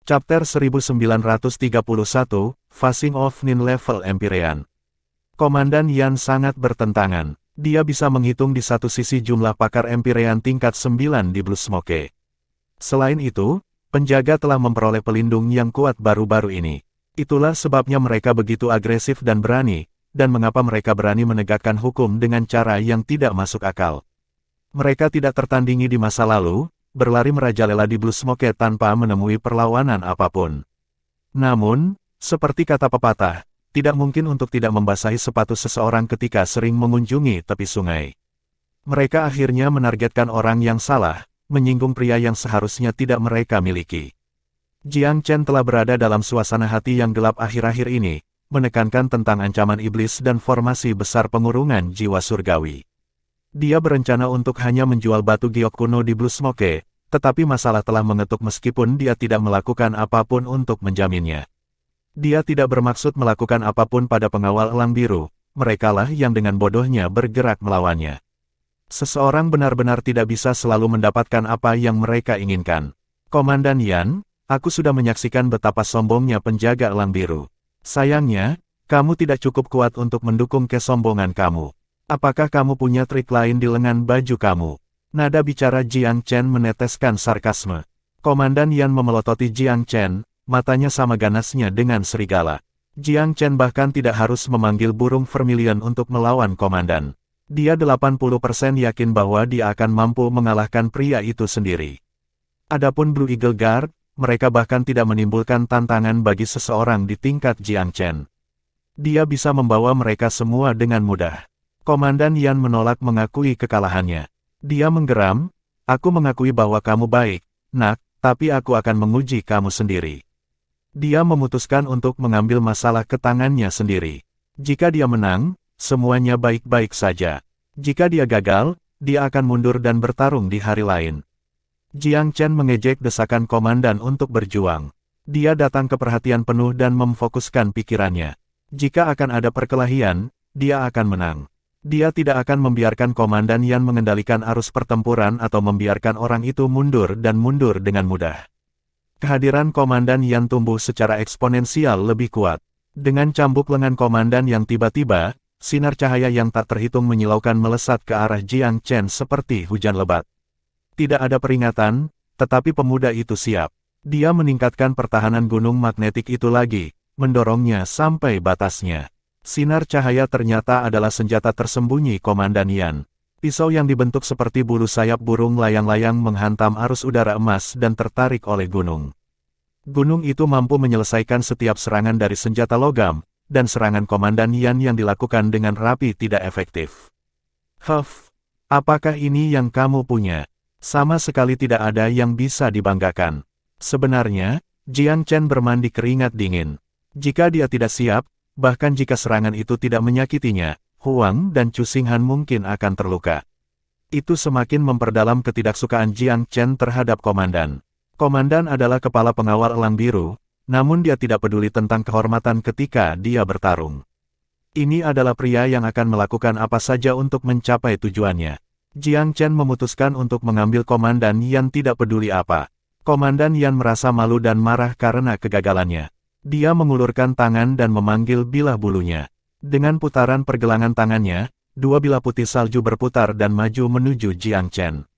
Chapter 1931, Phasing of Nin Level Empyrean. Komandan Yan sangat bertentangan. Dia bisa menghitung di satu sisi jumlah pakar Empyrean tingkat 9 di Blue Smoke. Selain itu, penjaga telah memperoleh pelindung yang kuat baru-baru ini. Itulah sebabnya mereka begitu agresif dan berani, dan mengapa mereka berani menegakkan hukum dengan cara yang tidak masuk akal. Mereka tidak tertandingi di masa lalu, berlari merajalela di Blue Smoke tanpa menemui perlawanan apapun. Namun, seperti kata pepatah, tidak mungkin untuk tidak membasahi sepatu seseorang ketika sering mengunjungi tepi sungai. Mereka akhirnya menargetkan orang yang salah, menyinggung pria yang seharusnya tidak mereka miliki. Jiang Chen telah berada dalam suasana hati yang gelap akhir-akhir ini, menekankan tentang ancaman iblis dan formasi besar pengurungan jiwa surgawi. Dia berencana untuk hanya menjual batu giok kuno di Blue Smoke, tetapi masalah telah mengetuk meskipun dia tidak melakukan apapun untuk menjaminnya. Dia tidak bermaksud melakukan apapun pada pengawal elang biru, merekalah yang dengan bodohnya bergerak melawannya. Seseorang benar-benar tidak bisa selalu mendapatkan apa yang mereka inginkan. Komandan Yan, aku sudah menyaksikan betapa sombongnya penjaga elang biru. Sayangnya, kamu tidak cukup kuat untuk mendukung kesombongan kamu. Apakah kamu punya trik lain di lengan baju kamu? Nada bicara Jiang Chen meneteskan sarkasme. Komandan Yan memelototi Jiang Chen, matanya sama ganasnya dengan serigala. Jiang Chen bahkan tidak harus memanggil burung vermilion untuk melawan komandan. Dia 80% yakin bahwa dia akan mampu mengalahkan pria itu sendiri. Adapun Blue Eagle Guard, mereka bahkan tidak menimbulkan tantangan bagi seseorang di tingkat Jiang Chen. Dia bisa membawa mereka semua dengan mudah. Komandan Yan menolak mengakui kekalahannya. Dia menggeram, aku mengakui bahwa kamu baik, nak, tapi aku akan menguji kamu sendiri. Dia memutuskan untuk mengambil masalah ke tangannya sendiri. Jika dia menang, semuanya baik-baik saja. Jika dia gagal, dia akan mundur dan bertarung di hari lain. Jiang Chen mengejek desakan komandan untuk berjuang. Dia datang ke perhatian penuh dan memfokuskan pikirannya. Jika akan ada perkelahian, dia akan menang. Dia tidak akan membiarkan komandan Yan mengendalikan arus pertempuran atau membiarkan orang itu mundur dan mundur dengan mudah. Kehadiran komandan Yan tumbuh secara eksponensial lebih kuat. Dengan cambuk lengan komandan yang tiba-tiba, sinar cahaya yang tak terhitung menyilaukan melesat ke arah Jiang Chen seperti hujan lebat. Tidak ada peringatan, tetapi pemuda itu siap. Dia meningkatkan pertahanan gunung magnetik itu lagi, mendorongnya sampai batasnya. Sinar cahaya ternyata adalah senjata tersembunyi Komandan Yan. Pisau yang dibentuk seperti bulu sayap burung layang-layang menghantam arus udara emas dan tertarik oleh gunung. Gunung itu mampu menyelesaikan setiap serangan dari senjata logam, dan serangan Komandan Yan yang dilakukan dengan rapi tidak efektif. Huff, apakah ini yang kamu punya? Sama sekali tidak ada yang bisa dibanggakan. Sebenarnya, Jiang Chen bermandi keringat dingin. Jika dia tidak siap, bahkan jika serangan itu tidak menyakitinya, Huang dan Chu Xinghan mungkin akan terluka. Itu semakin memperdalam ketidaksukaan Jiang Chen terhadap komandan. Komandan adalah kepala pengawal elang biru, namun dia tidak peduli tentang kehormatan ketika dia bertarung. Ini adalah pria yang akan melakukan apa saja untuk mencapai tujuannya. Jiang Chen memutuskan untuk mengambil komandan Yan tidak peduli apa. Komandan Yan merasa malu dan marah karena kegagalannya. Dia mengulurkan tangan dan memanggil bilah bulunya. Dengan putaran pergelangan tangannya, dua bilah putih salju berputar dan maju menuju Jiang Chen.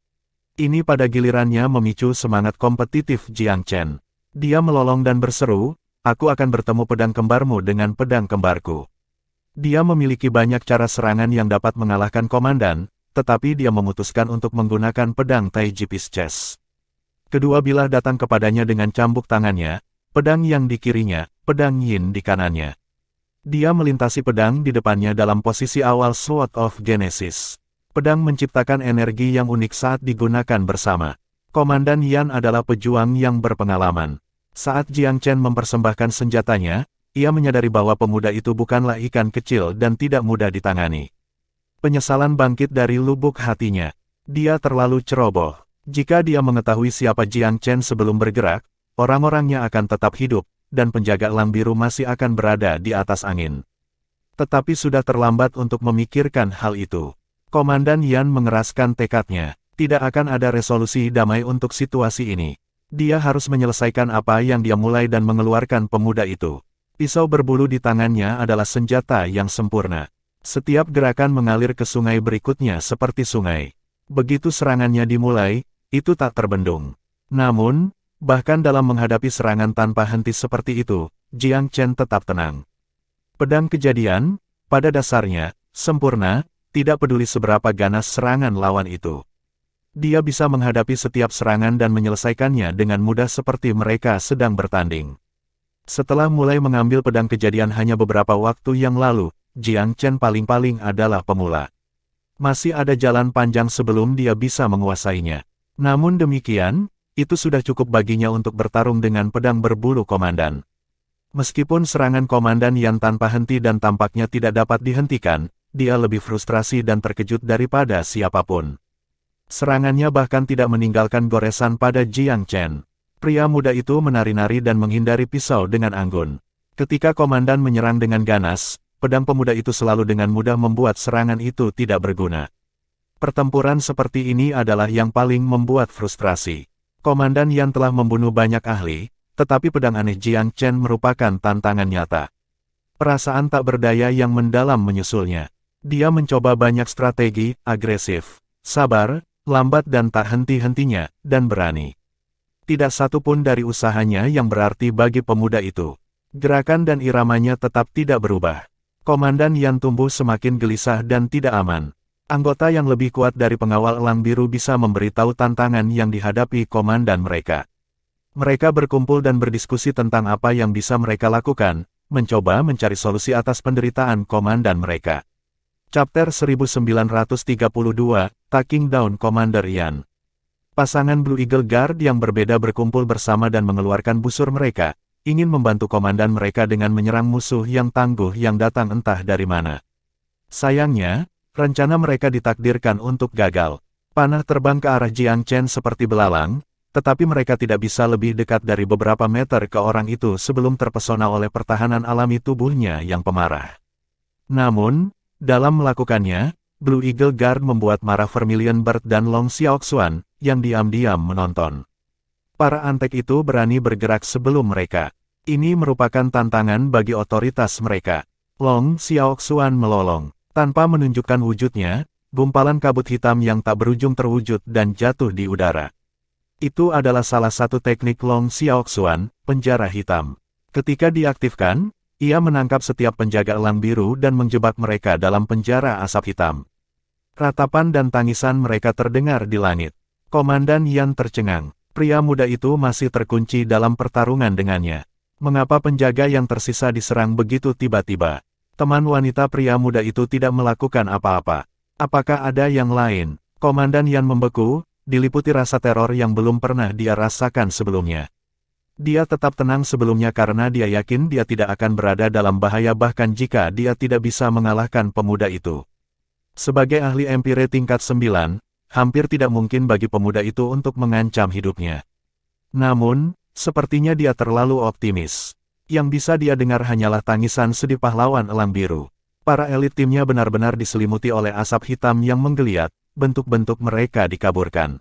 Ini pada gilirannya memicu semangat kompetitif Jiang Chen. Dia melolong dan berseru, aku akan bertemu pedang kembarmu dengan pedang kembarku. Dia memiliki banyak cara serangan yang dapat mengalahkan komandan, tetapi dia memutuskan untuk menggunakan pedang Taiji Pisces. Kedua bilah datang kepadanya dengan cambuk tangannya, pedang yang di kirinya, pedang yin di kanannya. Dia melintasi pedang di depannya dalam posisi awal Sword of Genesis. Pedang menciptakan energi yang unik saat digunakan bersama. Komandan Yan adalah pejuang yang berpengalaman. Saat Jiang Chen mempersembahkan senjatanya, ia menyadari bahwa pemuda itu bukanlah ikan kecil dan tidak mudah ditangani. Penyesalan bangkit dari lubuk hatinya. Dia terlalu ceroboh. Jika dia mengetahui siapa Jiang Chen sebelum bergerak, orang-orangnya akan tetap hidup, dan penjaga elang biru masih akan berada di atas angin. Tetapi sudah terlambat untuk memikirkan hal itu. Komandan Yan mengeraskan tekadnya. Tidak akan ada resolusi damai untuk situasi ini. Dia harus menyelesaikan apa yang dia mulai dan mengeluarkan pemuda itu. Pisau berbulu di tangannya adalah senjata yang sempurna. Setiap gerakan mengalir ke sungai berikutnya seperti sungai. Begitu serangannya dimulai, itu tak terbendung. Namun, bahkan dalam menghadapi serangan tanpa henti seperti itu, Jiang Chen tetap tenang. Pedang kejadian, pada dasarnya, sempurna, tidak peduli seberapa ganas serangan lawan itu. Dia bisa menghadapi setiap serangan dan menyelesaikannya dengan mudah seperti mereka sedang bertanding. Setelah mulai mengambil pedang kejadian hanya beberapa waktu yang lalu, Jiang Chen paling-paling adalah pemula. Masih ada jalan panjang sebelum dia bisa menguasainya. Namun demikian, itu sudah cukup baginya untuk bertarung dengan pedang berbulu komandan. Meskipun serangan komandan Yan tanpa henti dan tampaknya tidak dapat dihentikan, dia lebih frustrasi dan terkejut daripada siapapun. Serangannya bahkan tidak meninggalkan goresan pada Jiang Chen. Pria muda itu menari-nari dan menghindari pisau dengan anggun. Ketika komandan menyerang dengan ganas, pedang pemuda itu selalu dengan mudah membuat serangan itu tidak berguna. Pertempuran seperti ini adalah yang paling membuat frustrasi. Komandan Yan telah membunuh banyak ahli, tetapi pedang aneh Jiang Chen merupakan tantangan nyata. Perasaan tak berdaya yang mendalam menyusulnya. Dia mencoba banyak strategi, agresif, sabar, lambat dan tak henti-hentinya, dan berani. Tidak satu pun dari usahanya yang berarti bagi pemuda itu. Gerakan dan iramanya tetap tidak berubah. Komandan Yan tumbuh semakin gelisah dan tidak aman. Anggota yang lebih kuat dari pengawal elang biru bisa memberitahu tantangan yang dihadapi komandan mereka. Mereka berkumpul dan berdiskusi tentang apa yang bisa mereka lakukan, mencoba mencari solusi atas penderitaan komandan mereka. Chapter 1932, Taking Down Commander Yan. Pasangan Blue Eagle Guard yang berbeda berkumpul bersama dan mengeluarkan busur mereka, ingin membantu komandan mereka dengan menyerang musuh yang tangguh yang datang entah dari mana. Sayangnya, rencana mereka ditakdirkan untuk gagal. Panah terbang ke arah Jiang Chen seperti belalang, tetapi mereka tidak bisa lebih dekat dari beberapa meter ke orang itu sebelum terpesona oleh pertahanan alami tubuhnya yang pemarah. Namun, dalam melakukannya, Blue Eagle Guard membuat marah Vermilion Bird dan Long Xiaoxuan, yang diam-diam menonton. Para antek itu berani bergerak sebelum mereka. Ini merupakan tantangan bagi otoritas mereka. Long Xiaoxuan melolong. Tanpa menunjukkan wujudnya, gumpalan kabut hitam yang tak berujung terwujud dan jatuh di udara. Itu adalah salah satu teknik Long Xiaoxuan, penjara hitam. Ketika diaktifkan, ia menangkap setiap penjaga elang biru dan menjebak mereka dalam penjara asap hitam. Ratapan dan tangisan mereka terdengar di langit. Komandan Yan tercengang. Pria muda itu masih terkunci dalam pertarungan dengannya. Mengapa penjaga yang tersisa diserang begitu tiba-tiba? Teman wanita pria muda itu tidak melakukan apa-apa. Apakah ada yang lain? Komandan Yan membeku, diliputi rasa teror yang belum pernah dia rasakan sebelumnya. Dia tetap tenang sebelumnya karena dia yakin dia tidak akan berada dalam bahaya bahkan jika dia tidak bisa mengalahkan pemuda itu. Sebagai ahli Empire tingkat 9, hampir tidak mungkin bagi pemuda itu untuk mengancam hidupnya. Namun, sepertinya dia terlalu optimis. Yang bisa dia dengar hanyalah tangisan sedih pahlawan elang biru. Para elit timnya benar-benar diselimuti oleh asap hitam yang menggeliat, bentuk-bentuk mereka dikaburkan.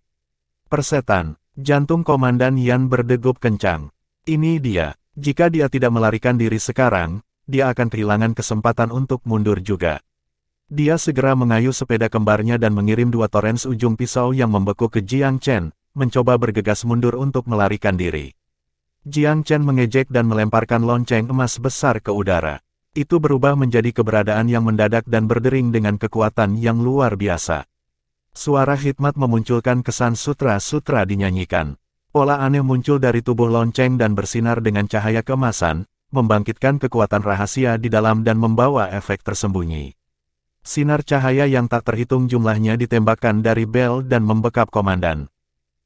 Persetan, jantung Komandan Yan berdegup kencang. Ini dia, jika dia tidak melarikan diri sekarang, dia akan kehilangan kesempatan untuk mundur juga. Dia segera mengayuh sepeda kembarnya dan mengirim 2 torrens ujung pisau yang membeku ke Jiang Chen, mencoba bergegas mundur untuk melarikan diri. Jiang Chen mengejek dan melemparkan lonceng emas besar ke udara. Itu berubah menjadi keberadaan yang mendadak dan berdering dengan kekuatan yang luar biasa. Suara hikmat memunculkan kesan sutra-sutra dinyanyikan. Pola aneh muncul dari tubuh lonceng dan bersinar dengan cahaya keemasan, membangkitkan kekuatan rahasia di dalam dan membawa efek tersembunyi. Sinar cahaya yang tak terhitung jumlahnya ditembakkan dari bel dan membekap komandan.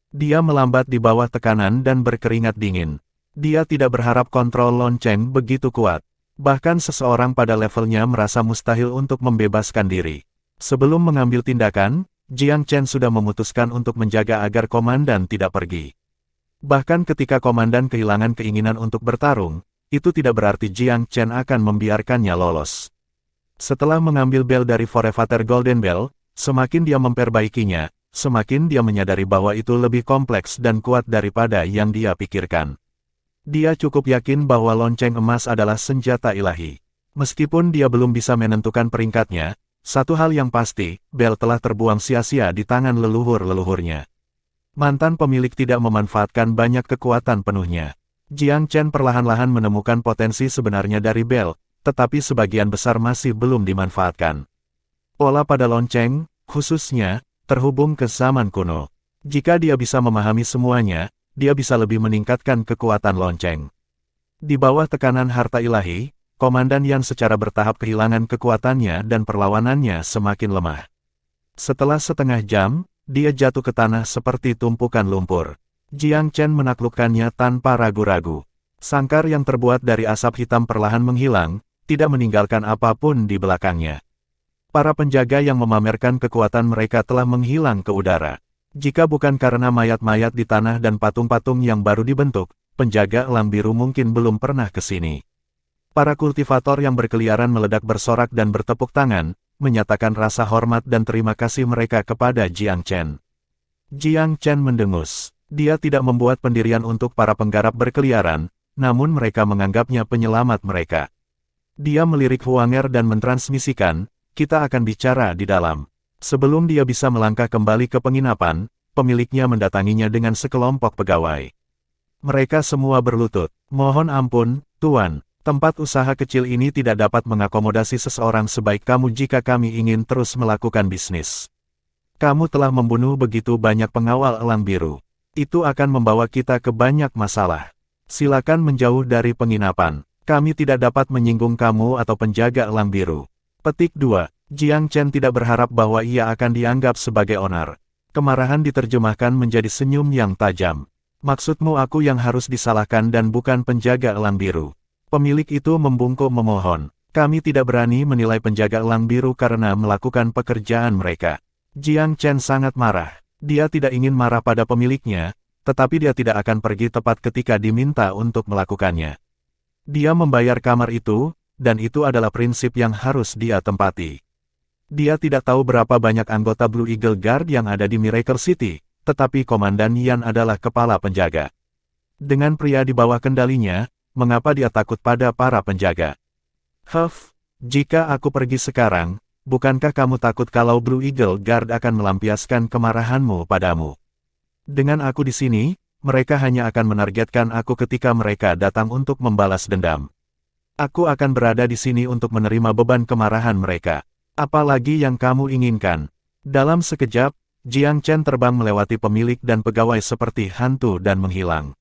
Dia melambat di bawah tekanan dan berkeringat dingin. Dia tidak berharap kontrol lonceng begitu kuat. Bahkan seseorang pada levelnya merasa mustahil untuk membebaskan diri. Sebelum mengambil tindakan, Jiang Chen sudah memutuskan untuk menjaga agar komandan tidak pergi. Bahkan ketika komandan kehilangan keinginan untuk bertarung, itu tidak berarti Jiang Chen akan membiarkannya lolos. Setelah mengambil bel dari Forefather Golden Bell, semakin dia memperbaikinya, semakin dia menyadari bahwa itu lebih kompleks dan kuat daripada yang dia pikirkan. Dia cukup yakin bahwa lonceng emas adalah senjata ilahi. Meskipun dia belum bisa menentukan peringkatnya, satu hal yang pasti, bel telah terbuang sia-sia di tangan leluhur-leluhurnya. Mantan pemilik tidak memanfaatkan banyak kekuatan penuhnya. Jiang Chen perlahan-lahan menemukan potensi sebenarnya dari bel, tetapi sebagian besar masih belum dimanfaatkan. Pola pada lonceng, khususnya, terhubung ke zaman kuno. Jika dia bisa memahami semuanya, dia bisa lebih meningkatkan kekuatan lonceng. Di bawah tekanan harta ilahi, Komandan Yan secara bertahap kehilangan kekuatannya dan perlawanannya semakin lemah. Setelah setengah jam, dia jatuh ke tanah seperti tumpukan lumpur. Jiang Chen menaklukkannya tanpa ragu-ragu. Sangkar yang terbuat dari asap hitam perlahan menghilang, tidak meninggalkan apapun di belakangnya. Para penjaga yang memamerkan kekuatan mereka telah menghilang ke udara. Jika bukan karena mayat-mayat di tanah dan patung-patung yang baru dibentuk, penjaga elang biru mungkin belum pernah ke sini. Para kultivator yang berkeliaran meledak bersorak dan bertepuk tangan, menyatakan rasa hormat dan terima kasih mereka kepada Jiang Chen. Jiang Chen mendengus. Dia tidak membuat pendirian untuk para penggarap berkeliaran, namun mereka menganggapnya penyelamat mereka. Dia melirik Huanger dan mentransmisikan, kita akan bicara di dalam. Sebelum dia bisa melangkah kembali ke penginapan, pemiliknya mendatanginya dengan sekelompok pegawai. Mereka semua berlutut. Mohon ampun, Tuan. Tempat usaha kecil ini tidak dapat mengakomodasi seseorang sebaik kamu jika kami ingin terus melakukan bisnis. Kamu telah membunuh begitu banyak pengawal elang biru. Itu akan membawa kita ke banyak masalah. Silakan menjauh dari penginapan. Kami tidak dapat menyinggung kamu atau penjaga elang biru. Petik 2. Jiang Chen tidak berharap bahwa ia akan dianggap sebagai onar. Kemarahan diterjemahkan menjadi senyum yang tajam. Maksudmu aku yang harus disalahkan dan bukan penjaga elang biru. Pemilik itu membungkuk memohon. Kami tidak berani menilai penjaga elang biru karena melakukan pekerjaan mereka. Jiang Chen sangat marah. Dia tidak ingin marah pada pemiliknya, tetapi dia tidak akan pergi tepat ketika diminta untuk melakukannya. Dia membayar kamar itu, dan itu adalah prinsip yang harus dia tempati. Dia tidak tahu berapa banyak anggota Blue Eagle Guard yang ada di Miracle City, tetapi Komandan Yan adalah kepala penjaga. Dengan pria di bawah kendalinya, mengapa dia takut pada para penjaga? Jika aku pergi sekarang, bukankah kamu takut kalau Blue Eagle Guard akan melampiaskan kemarahanmu padamu? Dengan aku di sini, mereka hanya akan menargetkan aku ketika mereka datang untuk membalas dendam. Aku akan berada di sini untuk menerima beban kemarahan mereka. Apalagi yang kamu inginkan? Dalam sekejap, Jiang Chen terbang melewati pemilik dan pegawai seperti hantu dan menghilang.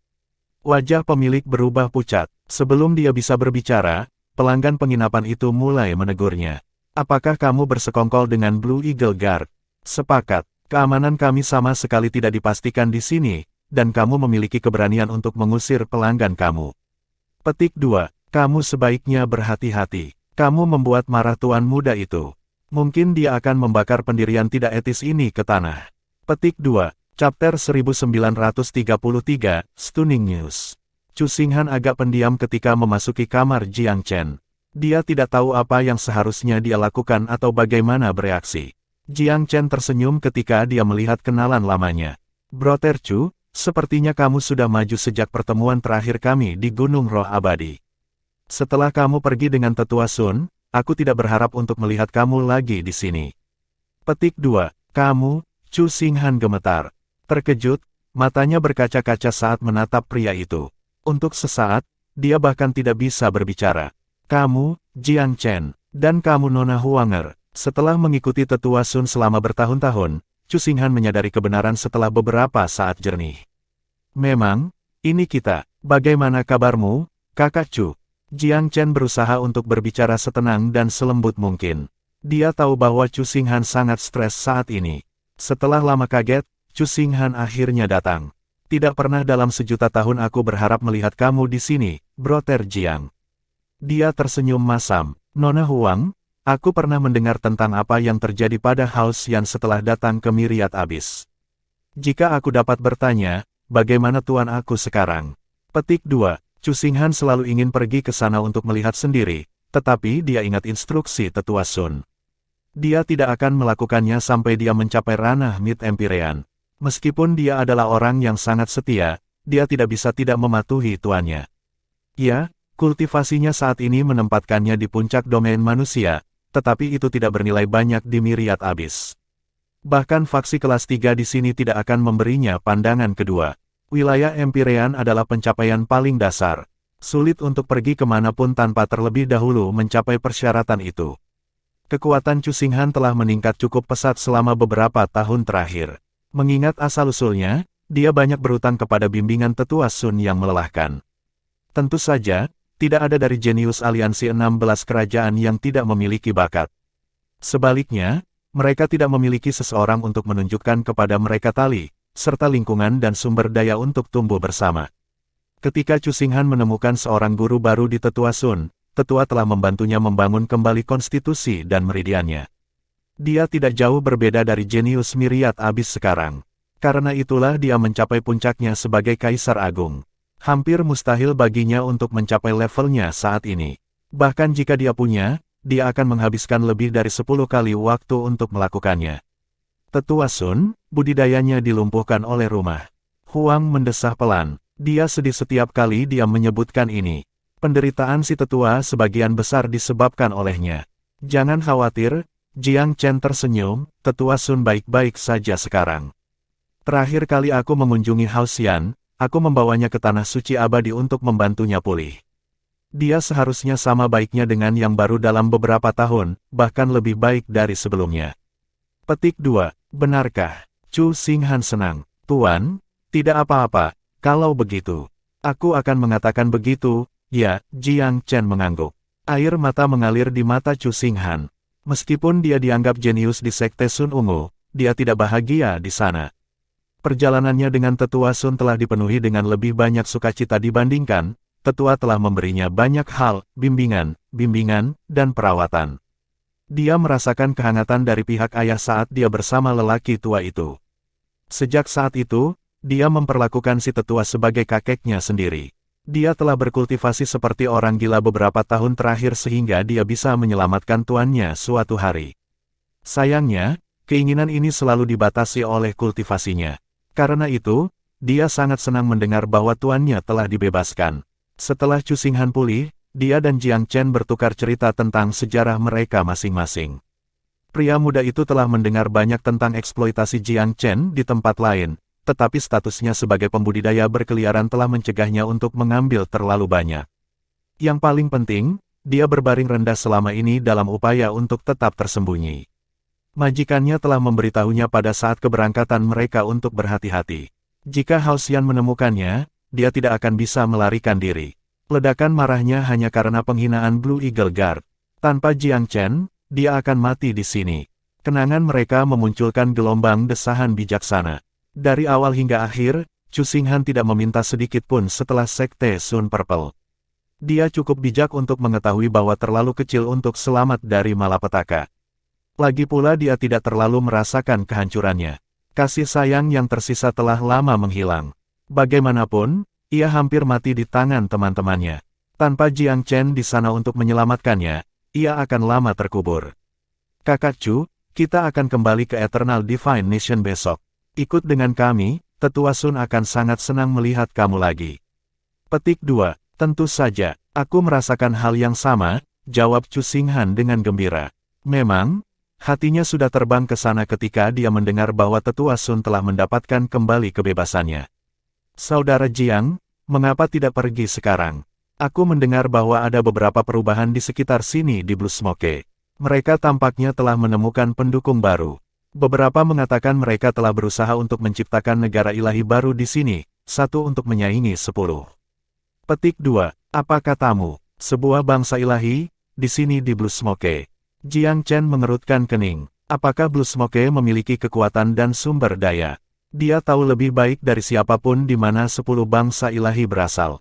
Wajah pemilik berubah pucat. Sebelum dia bisa berbicara, pelanggan penginapan itu mulai menegurnya. Apakah kamu bersekongkol dengan Blue Eagle Guard? Sepakat, keamanan kami sama sekali tidak dipastikan di sini, dan kamu memiliki keberanian untuk mengusir pelanggan kamu. Petik 2. Kamu sebaiknya berhati-hati. Kamu membuat marah tuan muda itu. Mungkin dia akan membakar pendirian tidak etis ini ke tanah. Petik 2. Chapter 1933, Stunning News. Chu Xinghan agak pendiam ketika memasuki kamar Jiang Chen. Dia tidak tahu apa yang seharusnya dia lakukan atau bagaimana bereaksi. Jiang Chen tersenyum ketika dia melihat kenalan lamanya. Brother Chu, sepertinya kamu sudah maju sejak pertemuan terakhir kami di Gunung Roh Abadi. Setelah kamu pergi dengan Tetua Sun, aku tidak berharap untuk melihat kamu lagi di sini. Petik 2. Kamu, Chu Xinghan gemetar. Terkejut, matanya berkaca-kaca saat menatap pria itu. Untuk sesaat, dia bahkan tidak bisa berbicara. Kamu, Jiang Chen, dan kamu Nona Huanger. Setelah mengikuti Tetua Sun selama bertahun-tahun, Chu Xinghan menyadari kebenaran setelah beberapa saat jernih. Memang, ini kita. Bagaimana kabarmu, kakak Chu? Jiang Chen berusaha untuk berbicara setenang dan selembut mungkin. Dia tahu bahwa Chu Xinghan sangat stres saat ini. Setelah lama kaget, Chu Xinghan akhirnya datang. Tidak pernah dalam sejuta tahun aku berharap melihat kamu di sini, Brother Jiang. Dia tersenyum masam. Nona Huang, aku pernah mendengar tentang apa yang terjadi pada House Yan setelah datang ke Myriad Abyss. Jika aku dapat bertanya, bagaimana tuan aku sekarang? Petik 2. Chu Xinghan selalu ingin pergi ke sana untuk melihat sendiri, tetapi dia ingat instruksi Tetua Sun. Dia tidak akan melakukannya sampai dia mencapai ranah Mid-Empyrean. Meskipun dia adalah orang yang sangat setia, dia tidak bisa tidak mematuhi tuannya. Ya, kultivasinya saat ini menempatkannya di puncak domain manusia, tetapi itu tidak bernilai banyak di Myriad Abyss. Bahkan faksi kelas 3 di sini tidak akan memberinya pandangan kedua. Wilayah Empyrean adalah pencapaian paling dasar. Sulit untuk pergi kemanapun tanpa terlebih dahulu mencapai persyaratan itu. Kekuatan Chu Xinghan telah meningkat cukup pesat selama beberapa tahun terakhir. Mengingat asal-usulnya, dia banyak berutang kepada bimbingan tetua Sun yang melelahkan. Tentu saja, tidak ada dari jenius aliansi 16 kerajaan yang tidak memiliki bakat. Sebaliknya, mereka tidak memiliki seseorang untuk menunjukkan kepada mereka tali, serta lingkungan dan sumber daya untuk tumbuh bersama. Ketika Chu Xinghan menemukan seorang guru baru di tetua Sun, tetua telah membantunya membangun kembali konstitusi dan meridiannya. Dia tidak jauh berbeda dari jenius Myriad Abyss sekarang. Karena itulah dia mencapai puncaknya sebagai Kaisar Agung. Hampir mustahil baginya untuk mencapai levelnya saat ini. Bahkan jika dia punya, dia akan menghabiskan lebih dari 10 kali waktu untuk melakukannya. Tetua Sun, budidayanya dilumpuhkan oleh rumah. Huang mendesah pelan. Dia sedih setiap kali dia menyebutkan ini. Penderitaan si tetua sebagian besar disebabkan olehnya. Jangan khawatir, Jiang Chen tersenyum, tetua Sun baik-baik saja sekarang. Terakhir kali aku mengunjungi Haoxian, aku membawanya ke tanah suci abadi untuk membantunya pulih. Dia seharusnya sama baiknya dengan yang baru dalam beberapa tahun, bahkan lebih baik dari sebelumnya. Petik 2. Benarkah? Chu Xinghan senang. Tuan, tidak apa-apa, kalau begitu. Aku akan mengatakan begitu. Ya, Jiang Chen mengangguk. Air mata mengalir di mata Chu Xinghan. Meskipun dia dianggap jenius di Sekte Sun Ungu, dia tidak bahagia di sana. Perjalanannya dengan tetua Sun telah dipenuhi dengan lebih banyak sukacita dibandingkan, tetua telah memberinya banyak hal, bimbingan, dan perawatan. Dia merasakan kehangatan dari pihak ayah saat dia bersama lelaki tua itu. Sejak saat itu, dia memperlakukan si tetua sebagai kakeknya sendiri. Dia telah berkultivasi seperti orang gila beberapa tahun terakhir sehingga dia bisa menyelamatkan tuannya suatu hari. Sayangnya, keinginan ini selalu dibatasi oleh kultivasinya. Karena itu, dia sangat senang mendengar bahwa tuannya telah dibebaskan. Setelah Chu Xinghan pulih, dia dan Jiang Chen bertukar cerita tentang sejarah mereka masing-masing. Pria muda itu telah mendengar banyak tentang eksploitasi Jiang Chen di tempat lain, tetapi statusnya sebagai pembudidaya berkeliaran telah mencegahnya untuk mengambil terlalu banyak. Yang paling penting, dia berbaring rendah selama ini dalam upaya untuk tetap tersembunyi. Majikannya telah memberitahunya pada saat keberangkatan mereka untuk berhati-hati. Jika Haoxian menemukannya, dia tidak akan bisa melarikan diri. Ledakan marahnya hanya karena penghinaan Blue Eagle Guard. Tanpa Jiang Chen, dia akan mati di sini. Kenangan mereka memunculkan gelombang desahan bijaksana. Dari awal hingga akhir, Chu Xinghan tidak meminta sedikit pun setelah Sekte Sun Purple. Dia cukup bijak untuk mengetahui bahwa terlalu kecil untuk selamat dari malapetaka. Lagi pula dia tidak terlalu merasakan kehancurannya. Kasih sayang yang tersisa telah lama menghilang. Bagaimanapun, ia hampir mati di tangan teman-temannya. Tanpa Jiang Chen di sana untuk menyelamatkannya, ia akan lama terkubur. Kakak Chu, kita akan kembali ke Eternal Divine Nation besok. Ikut dengan kami, tetua Sun akan sangat senang melihat kamu lagi. Petik 2. Tentu saja, aku merasakan hal yang sama, jawab Chu Xinghan dengan gembira. Memang, hatinya sudah terbang ke sana ketika dia mendengar bahwa tetua Sun telah mendapatkan kembali kebebasannya. Saudara Jiang, mengapa tidak pergi sekarang? Aku mendengar bahwa ada beberapa perubahan di sekitar sini di Blue Smoke. Mereka tampaknya telah menemukan pendukung baru. Beberapa mengatakan mereka telah berusaha untuk menciptakan negara ilahi baru di sini, satu untuk menyaingi 10. Petik 2. Apa katamu? Sebuah bangsa ilahi, di sini di Blue Smoke. Jiang Chen mengerutkan kening. Apakah Blue Smoke memiliki kekuatan dan sumber daya? Dia tahu lebih baik dari siapapun di mana 10 bangsa ilahi berasal.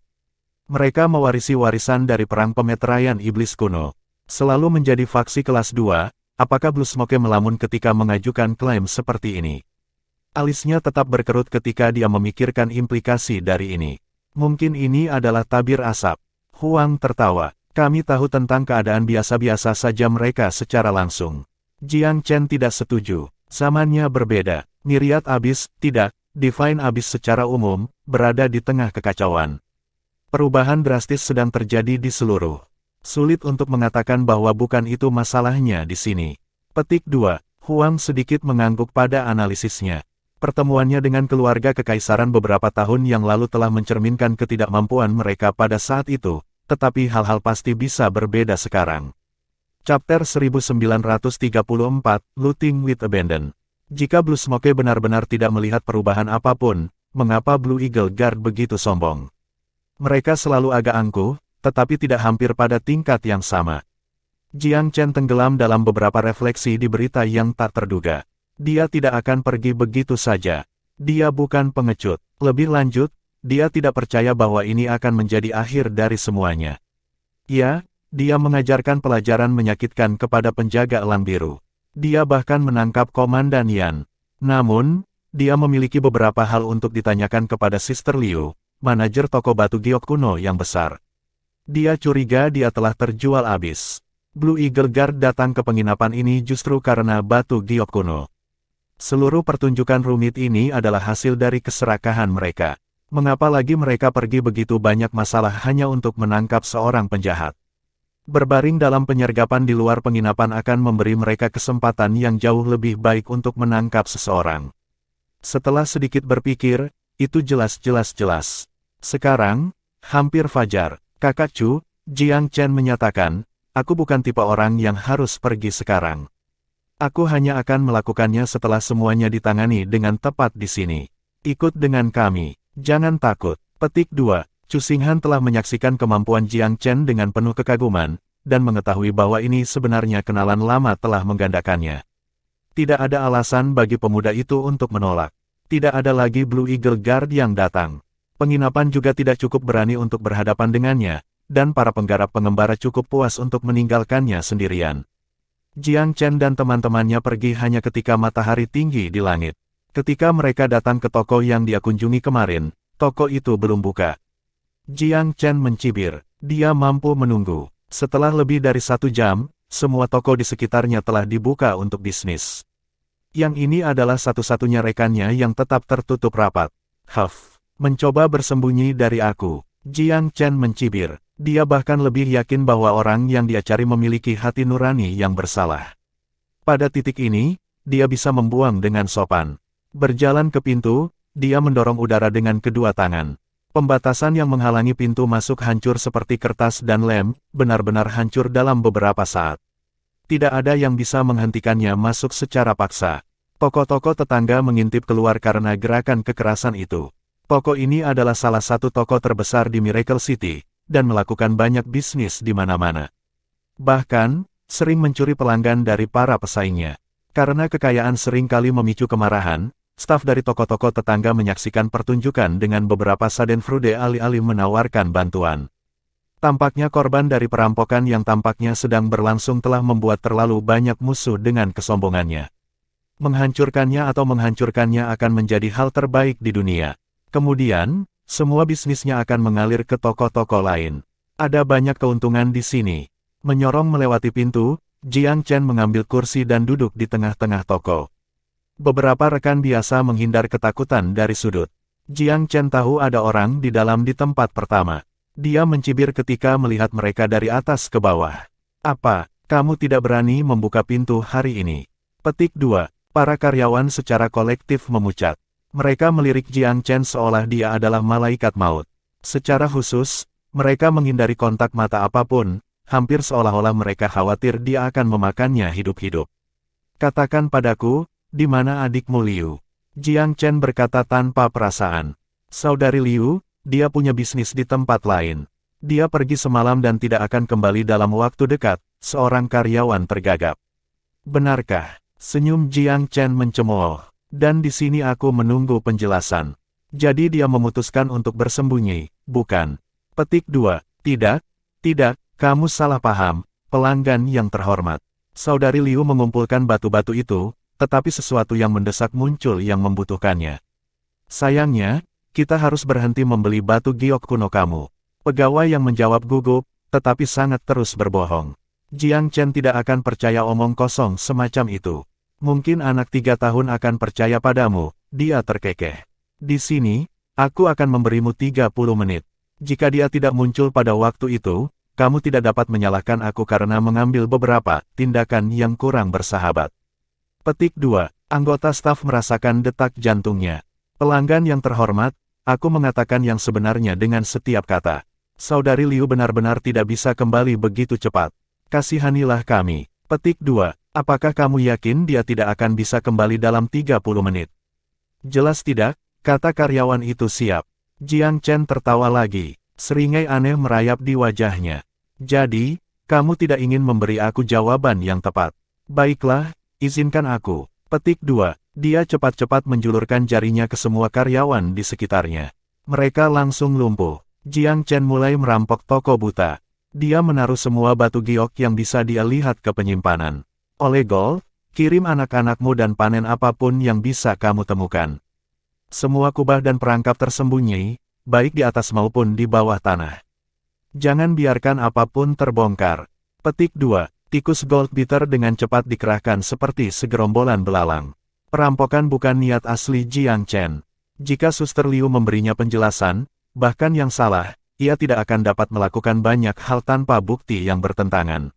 Mereka mewarisi warisan dari perang pemeteraian iblis kuno. Selalu menjadi faksi kelas 2, apakah Blue Smoke melamun ketika mengajukan klaim seperti ini? Alisnya tetap berkerut ketika dia memikirkan implikasi dari ini. Mungkin ini adalah tabir asap. Huang tertawa. Kami tahu tentang keadaan biasa-biasa saja mereka secara langsung. Jiang Chen tidak setuju. Zamannya berbeda. Myriad Abyss, tidak, Divine Abyss secara umum, berada di tengah kekacauan. Perubahan drastis sedang terjadi di seluruh. Sulit untuk mengatakan bahwa bukan itu masalahnya di sini. Petik 2. Huang sedikit mengangguk pada analisisnya. Pertemuannya dengan keluarga kekaisaran beberapa tahun yang lalu telah mencerminkan ketidakmampuan mereka pada saat itu, tetapi hal-hal pasti bisa berbeda sekarang. Chapter 1934, Looting with Abandon. Jika Blue Smoke benar-benar tidak melihat perubahan apapun, mengapa Blue Eagle Guard begitu sombong? Mereka selalu agak angkuh, tetapi tidak hampir pada tingkat yang sama. Jiang Chen tenggelam dalam beberapa refleksi di berita yang tak terduga. Dia tidak akan pergi begitu saja. Dia bukan pengecut. Lebih lanjut, dia tidak percaya bahwa ini akan menjadi akhir dari semuanya. Ya, dia mengajarkan pelajaran menyakitkan kepada penjaga elang biru. Dia bahkan menangkap Komandan Yan. Namun, dia memiliki beberapa hal untuk ditanyakan kepada Sister Liu, manajer toko batu giok kuno yang besar. Dia curiga dia telah terjual habis. Blue Eagle Guard datang ke penginapan ini justru karena batu giok kuno. Seluruh pertunjukan rumit ini adalah hasil dari keserakahan mereka. Mengapa lagi mereka pergi begitu banyak masalah hanya untuk menangkap seorang penjahat? Berbaring dalam penyergapan di luar penginapan akan memberi mereka kesempatan yang jauh lebih baik untuk menangkap seseorang. Setelah sedikit berpikir, itu jelas. Sekarang, hampir fajar. Kakak Chu, Jiang Chen menyatakan, aku bukan tipe orang yang harus pergi sekarang. Aku hanya akan melakukannya setelah semuanya ditangani dengan tepat di sini. Ikut dengan kami. Jangan takut. Petik 2. Chu Xinghan telah menyaksikan kemampuan Jiang Chen dengan penuh kekaguman, dan mengetahui bahwa ini sebenarnya kenalan lama telah menggandakannya. Tidak ada alasan bagi pemuda itu untuk menolak. Tidak ada lagi Blue Eagle Guard yang datang. Penginapan juga tidak cukup berani untuk berhadapan dengannya, dan para penggarap pengembara cukup puas untuk meninggalkannya sendirian. Jiang Chen dan teman-temannya pergi hanya ketika matahari tinggi di langit. Ketika mereka datang ke toko yang dia kunjungi kemarin, toko itu belum buka. Jiang Chen mencibir. Dia mampu menunggu. Setelah lebih dari 1 jam, semua toko di sekitarnya telah dibuka untuk bisnis. Yang ini adalah satu-satunya rekannya yang tetap tertutup rapat. Mencoba bersembunyi dari aku. Jiang Chen mencibir. Dia bahkan lebih yakin bahwa orang yang dia cari memiliki hati nurani yang bersalah. Pada titik ini, dia bisa membuang dengan sopan. Berjalan ke pintu, dia mendorong udara dengan kedua tangan. Pembatasan yang menghalangi pintu masuk hancur seperti kertas dan lem, benar-benar hancur dalam beberapa saat. Tidak ada yang bisa menghentikannya masuk secara paksa. Toko-toko tetangga mengintip keluar karena gerakan kekerasan itu. Toko ini adalah salah satu toko terbesar di Miracle City, dan melakukan banyak bisnis di mana-mana. Bahkan, sering mencuri pelanggan dari para pesaingnya. Karena kekayaan sering kali memicu kemarahan, staf dari toko-toko tetangga menyaksikan pertunjukan dengan beberapa Schadenfreude alih-alih menawarkan bantuan. Tampaknya korban dari perampokan yang tampaknya sedang berlangsung telah membuat terlalu banyak musuh dengan kesombongannya. Menghancurkannya akan menjadi hal terbaik di dunia. Kemudian, semua bisnisnya akan mengalir ke toko-toko lain. Ada banyak keuntungan di sini. Menyorong melewati pintu, Jiang Chen mengambil kursi dan duduk di tengah-tengah toko. Beberapa rekan biasa menghindar ketakutan dari sudut. Jiang Chen tahu ada orang di dalam di tempat pertama. Dia mencibir ketika melihat mereka dari atas ke bawah. Apa, kamu tidak berani membuka pintu hari ini? Petik 2. Para karyawan secara kolektif memucat. Mereka melirik Jiang Chen seolah dia adalah malaikat maut. Secara khusus, mereka menghindari kontak mata apapun, hampir seolah-olah mereka khawatir dia akan memakannya hidup-hidup. Katakan padaku, di mana adikmu Liu? Jiang Chen berkata tanpa perasaan. Saudari Liu, dia punya bisnis di tempat lain. Dia pergi semalam dan tidak akan kembali dalam waktu dekat, seorang karyawan tergagap. Benarkah? Senyum Jiang Chen mencemooh. Dan di sini aku menunggu penjelasan. Jadi dia memutuskan untuk bersembunyi, bukan? Petik 2. Tidak, kamu salah paham, pelanggan yang terhormat. Saudari Liu mengumpulkan batu-batu itu, tetapi sesuatu yang mendesak muncul yang membutuhkannya. Sayangnya, kita harus berhenti membeli batu giok kuno kamu. Pegawai yang menjawab gugup, tetapi sangat terus berbohong. Jiang Chen tidak akan percaya omong kosong semacam itu. Mungkin anak 3 tahun akan percaya padamu, dia terkekeh. Di sini, aku akan memberimu 30 menit. Jika dia tidak muncul pada waktu itu, kamu tidak dapat menyalahkan aku karena mengambil beberapa tindakan yang kurang bersahabat. Petik 2. Anggota staf merasakan detak jantungnya. Pelanggan yang terhormat, aku mengatakan yang sebenarnya dengan setiap kata. Saudari Liu benar-benar tidak bisa kembali begitu cepat. Kasihanilah kami. Petik 2. Apakah kamu yakin dia tidak akan bisa kembali dalam 30 menit? Jelas tidak, kata karyawan itu siap. Jiang Chen tertawa lagi. Seringai aneh merayap di wajahnya. Jadi, kamu tidak ingin memberi aku jawaban yang tepat. Baiklah, izinkan aku. Petik 2. Dia cepat-cepat menjulurkan jarinya ke semua karyawan di sekitarnya. Mereka langsung lumpuh. Jiang Chen mulai merampok toko buta. Dia menaruh semua batu giok yang bisa dia lihat ke penyimpanan. Oleh Gold, kirim anak-anakmu dan panen apapun yang bisa kamu temukan. Semua kubah dan perangkap tersembunyi, baik di atas maupun di bawah tanah. Jangan biarkan apapun terbongkar. Petik 2. Tikus Goldbeater dengan cepat dikerahkan seperti segerombolan belalang. Perampokan bukan niat asli Jiang Chen. Jika Suster Liu memberinya penjelasan, bahkan yang salah, ia tidak akan dapat melakukan banyak hal tanpa bukti yang bertentangan.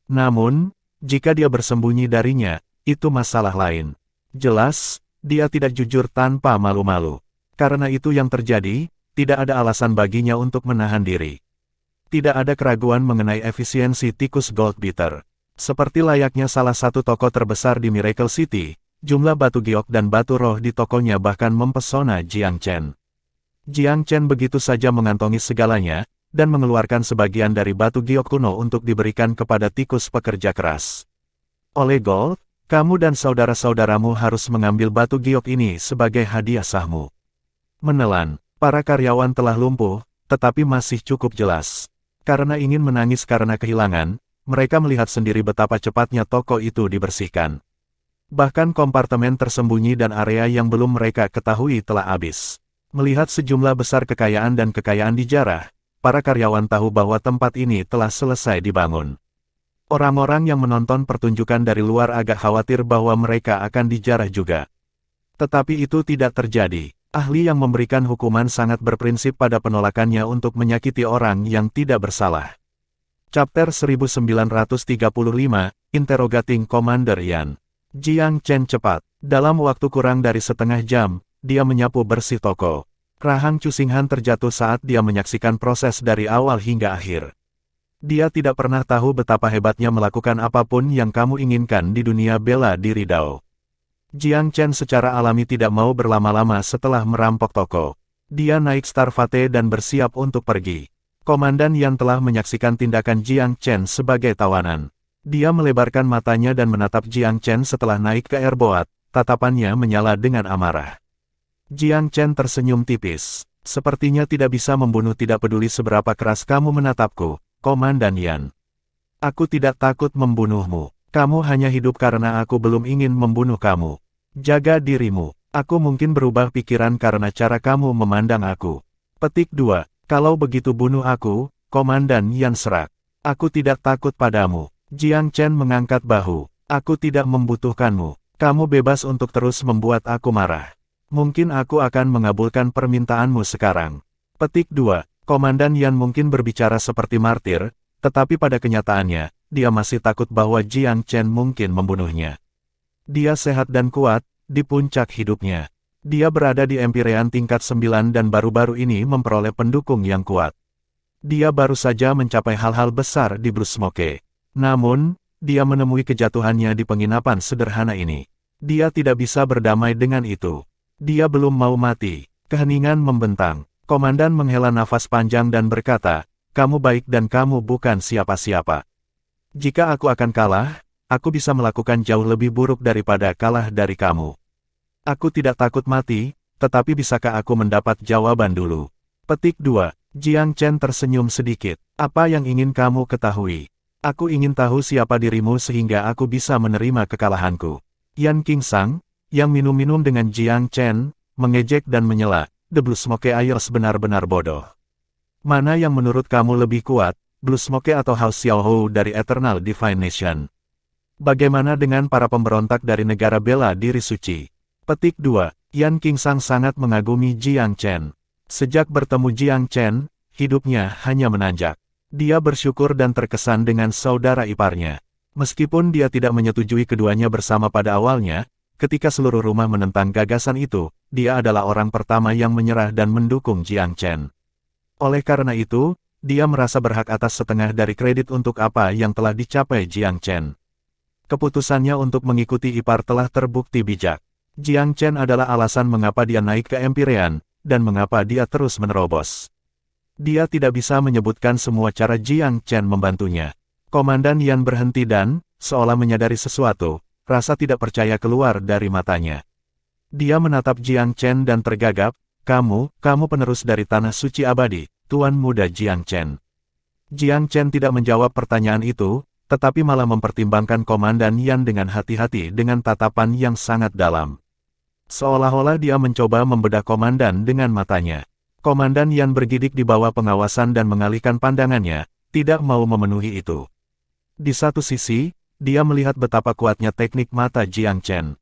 Namun, jika dia bersembunyi darinya, itu masalah lain. Jelas, dia tidak jujur tanpa malu-malu. Karena itu yang terjadi, tidak ada alasan baginya untuk menahan diri. Tidak ada keraguan mengenai efisiensi tikus Goldbeater. Seperti layaknya salah satu toko terbesar di Miracle City, jumlah batu giok dan batu roh di tokonya bahkan mempesona Jiang Chen. Jiang Chen begitu saja mengantongi segalanya, dan mengeluarkan sebagian dari batu giok kuno untuk diberikan kepada tikus pekerja keras. Oleh Gold, kamu dan saudara-saudaramu harus mengambil batu giok ini sebagai hadiah sahmu. Menelan, para karyawan telah lumpuh, tetapi masih cukup jelas. Karena ingin menangis karena kehilangan, mereka melihat sendiri betapa cepatnya toko itu dibersihkan. Bahkan kompartemen tersembunyi dan area yang belum mereka ketahui telah habis. Melihat sejumlah besar kekayaan dan kekayaan dijarah, para karyawan tahu bahwa tempat ini telah selesai dibangun. Orang-orang yang menonton pertunjukan dari luar agak khawatir bahwa mereka akan dijarah juga. Tetapi itu tidak terjadi. Ahli yang memberikan hukuman sangat berprinsip pada penolakannya untuk menyakiti orang yang tidak bersalah. Chapter 1935, Interrogating Commander Yan. Jiang Chen cepat. Dalam waktu kurang dari setengah jam, dia menyapu bersih toko. Rahang Cusinghan terjatuh saat dia menyaksikan proses dari awal hingga akhir. Dia tidak pernah tahu betapa hebatnya melakukan apapun yang kamu inginkan di dunia bela diri Dao. Jiang Chen secara alami tidak mau berlama-lama setelah merampok toko. Dia naik Starfate dan bersiap untuk pergi. Komandan Yan telah menyaksikan tindakan Jiang Chen sebagai tawanan. Dia melebarkan matanya dan menatap Jiang Chen setelah naik ke airboat, tatapannya menyala dengan amarah. Jiang Chen tersenyum tipis. Sepertinya tidak bisa membunuh, tidak peduli seberapa keras kamu menatapku, Komandan Yan. Aku tidak takut membunuhmu. Kamu hanya hidup karena aku belum ingin membunuh kamu. Jaga dirimu. Aku mungkin berubah pikiran karena cara kamu memandang aku. Petik 2. Kalau begitu bunuh aku, Komandan Yan serak. Aku tidak takut padamu. Jiang Chen mengangkat bahu. Aku tidak membutuhkanmu. Kamu bebas untuk terus membuat aku marah. Mungkin aku akan mengabulkan permintaanmu sekarang. Petik 2. Komandan Yan mungkin berbicara seperti martir, tetapi pada kenyataannya, dia masih takut bahwa Jiang Chen mungkin membunuhnya. Dia sehat dan kuat, di puncak hidupnya. Dia berada di Empyrean tingkat 9 dan baru-baru ini memperoleh pendukung yang kuat. Dia baru saja mencapai hal-hal besar di Blue Smoke. Namun, dia menemui kejatuhannya di penginapan sederhana ini. Dia tidak bisa berdamai dengan itu. Dia belum mau mati. Keheningan membentang. Komandan menghela nafas panjang dan berkata, "Kamu baik dan kamu bukan siapa-siapa. Jika aku akan kalah, aku bisa melakukan jauh lebih buruk daripada kalah dari kamu. Aku tidak takut mati, tetapi bisakah aku mendapat jawaban dulu?" Petik 2. Jiang Chen tersenyum sedikit. Apa yang ingin kamu ketahui? Aku ingin tahu siapa dirimu sehingga aku bisa menerima kekalahanku. Yan Qingsang, yang minum-minum dengan Jiang Chen, mengejek dan menyela, "The Blue Smoke Ayers benar-benar bodoh. Mana yang menurut kamu lebih kuat, Blue Smoke atau House Xiaohou dari Eternal Divine Nation. Bagaimana dengan para pemberontak dari negara bela diri suci? Petik 2. Yan Qingsang sangat mengagumi Jiang Chen. Sejak bertemu Jiang Chen, hidupnya hanya menanjak. Dia bersyukur dan terkesan dengan saudara iparnya. Meskipun dia tidak menyetujui keduanya bersama pada awalnya, ketika seluruh rumah menentang gagasan itu, dia adalah orang pertama yang menyerah dan mendukung Jiang Chen. Oleh karena itu, dia merasa berhak atas setengah dari kredit untuk apa yang telah dicapai Jiang Chen. Keputusannya untuk mengikuti ipar telah terbukti bijak. Jiang Chen adalah alasan mengapa dia naik ke Empyrean, dan mengapa dia terus menerobos. Dia tidak bisa menyebutkan semua cara Jiang Chen membantunya. Komandan Yan berhenti dan, seolah menyadari sesuatu, rasa tidak percaya keluar dari matanya. Dia menatap Jiang Chen dan tergagap, kamu penerus dari Tanah Suci Abadi, Tuan Muda Jiang Chen. Jiang Chen tidak menjawab pertanyaan itu, tetapi malah mempertimbangkan Komandan Yan dengan hati-hati dengan tatapan yang sangat dalam. Seolah-olah dia mencoba membedah Komandan dengan matanya. Komandan Yan bergidik di bawah pengawasan dan mengalihkan pandangannya, tidak mau memenuhi itu. Di satu sisi, dia melihat betapa kuatnya teknik mata Jiang Chen.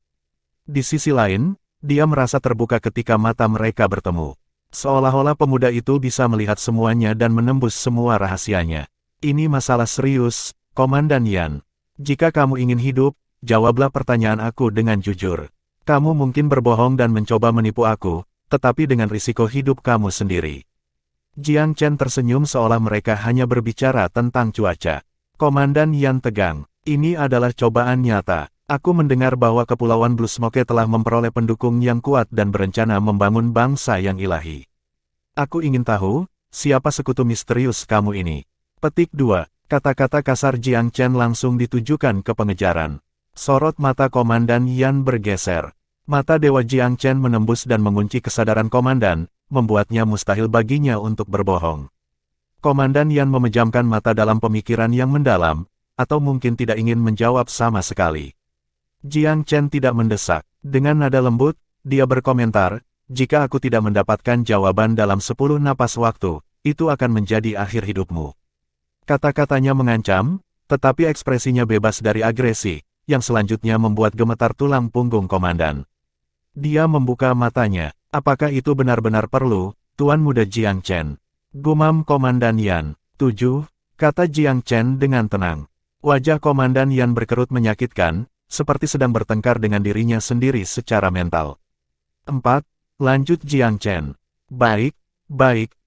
Di sisi lain, dia merasa terbuka ketika mata mereka bertemu. Seolah-olah pemuda itu bisa melihat semuanya dan menembus semua rahasianya. Ini masalah serius, Komandan Yan. Jika kamu ingin hidup, jawablah pertanyaan aku dengan jujur. Kamu mungkin berbohong dan mencoba menipu aku, tetapi dengan risiko hidup kamu sendiri. Jiang Chen tersenyum seolah mereka hanya berbicara tentang cuaca. Komandan Yan tegang. Ini adalah cobaan nyata. Aku mendengar bahwa Kepulauan Blue Smoke telah memperoleh pendukung yang kuat dan berencana membangun bangsa yang ilahi. Aku ingin tahu, siapa sekutu misterius kamu ini? Petik 2. Kata-kata kasar Jiang Chen langsung ditujukan ke pengejaran. Sorot mata Komandan Yan bergeser. Mata Dewa Jiang Chen menembus dan mengunci kesadaran Komandan, membuatnya mustahil baginya untuk berbohong. Komandan Yan memejamkan mata dalam pemikiran yang mendalam, atau mungkin tidak ingin menjawab sama sekali. Jiang Chen tidak mendesak. Dengan nada lembut, dia berkomentar, jika aku tidak mendapatkan jawaban dalam 10 napas waktu, itu akan menjadi akhir hidupmu. Kata-katanya mengancam, tetapi ekspresinya bebas dari agresi, yang selanjutnya membuat gemetar tulang punggung Komandan. Dia membuka matanya. Apakah itu benar-benar perlu, Tuan Muda Jiang Chen? Gumam Komandan Yan. 7, kata Jiang Chen dengan tenang. Wajah Komandan Yan berkerut menyakitkan, seperti sedang bertengkar dengan dirinya sendiri secara mental. 4, lanjut Jiang Chen. Baik,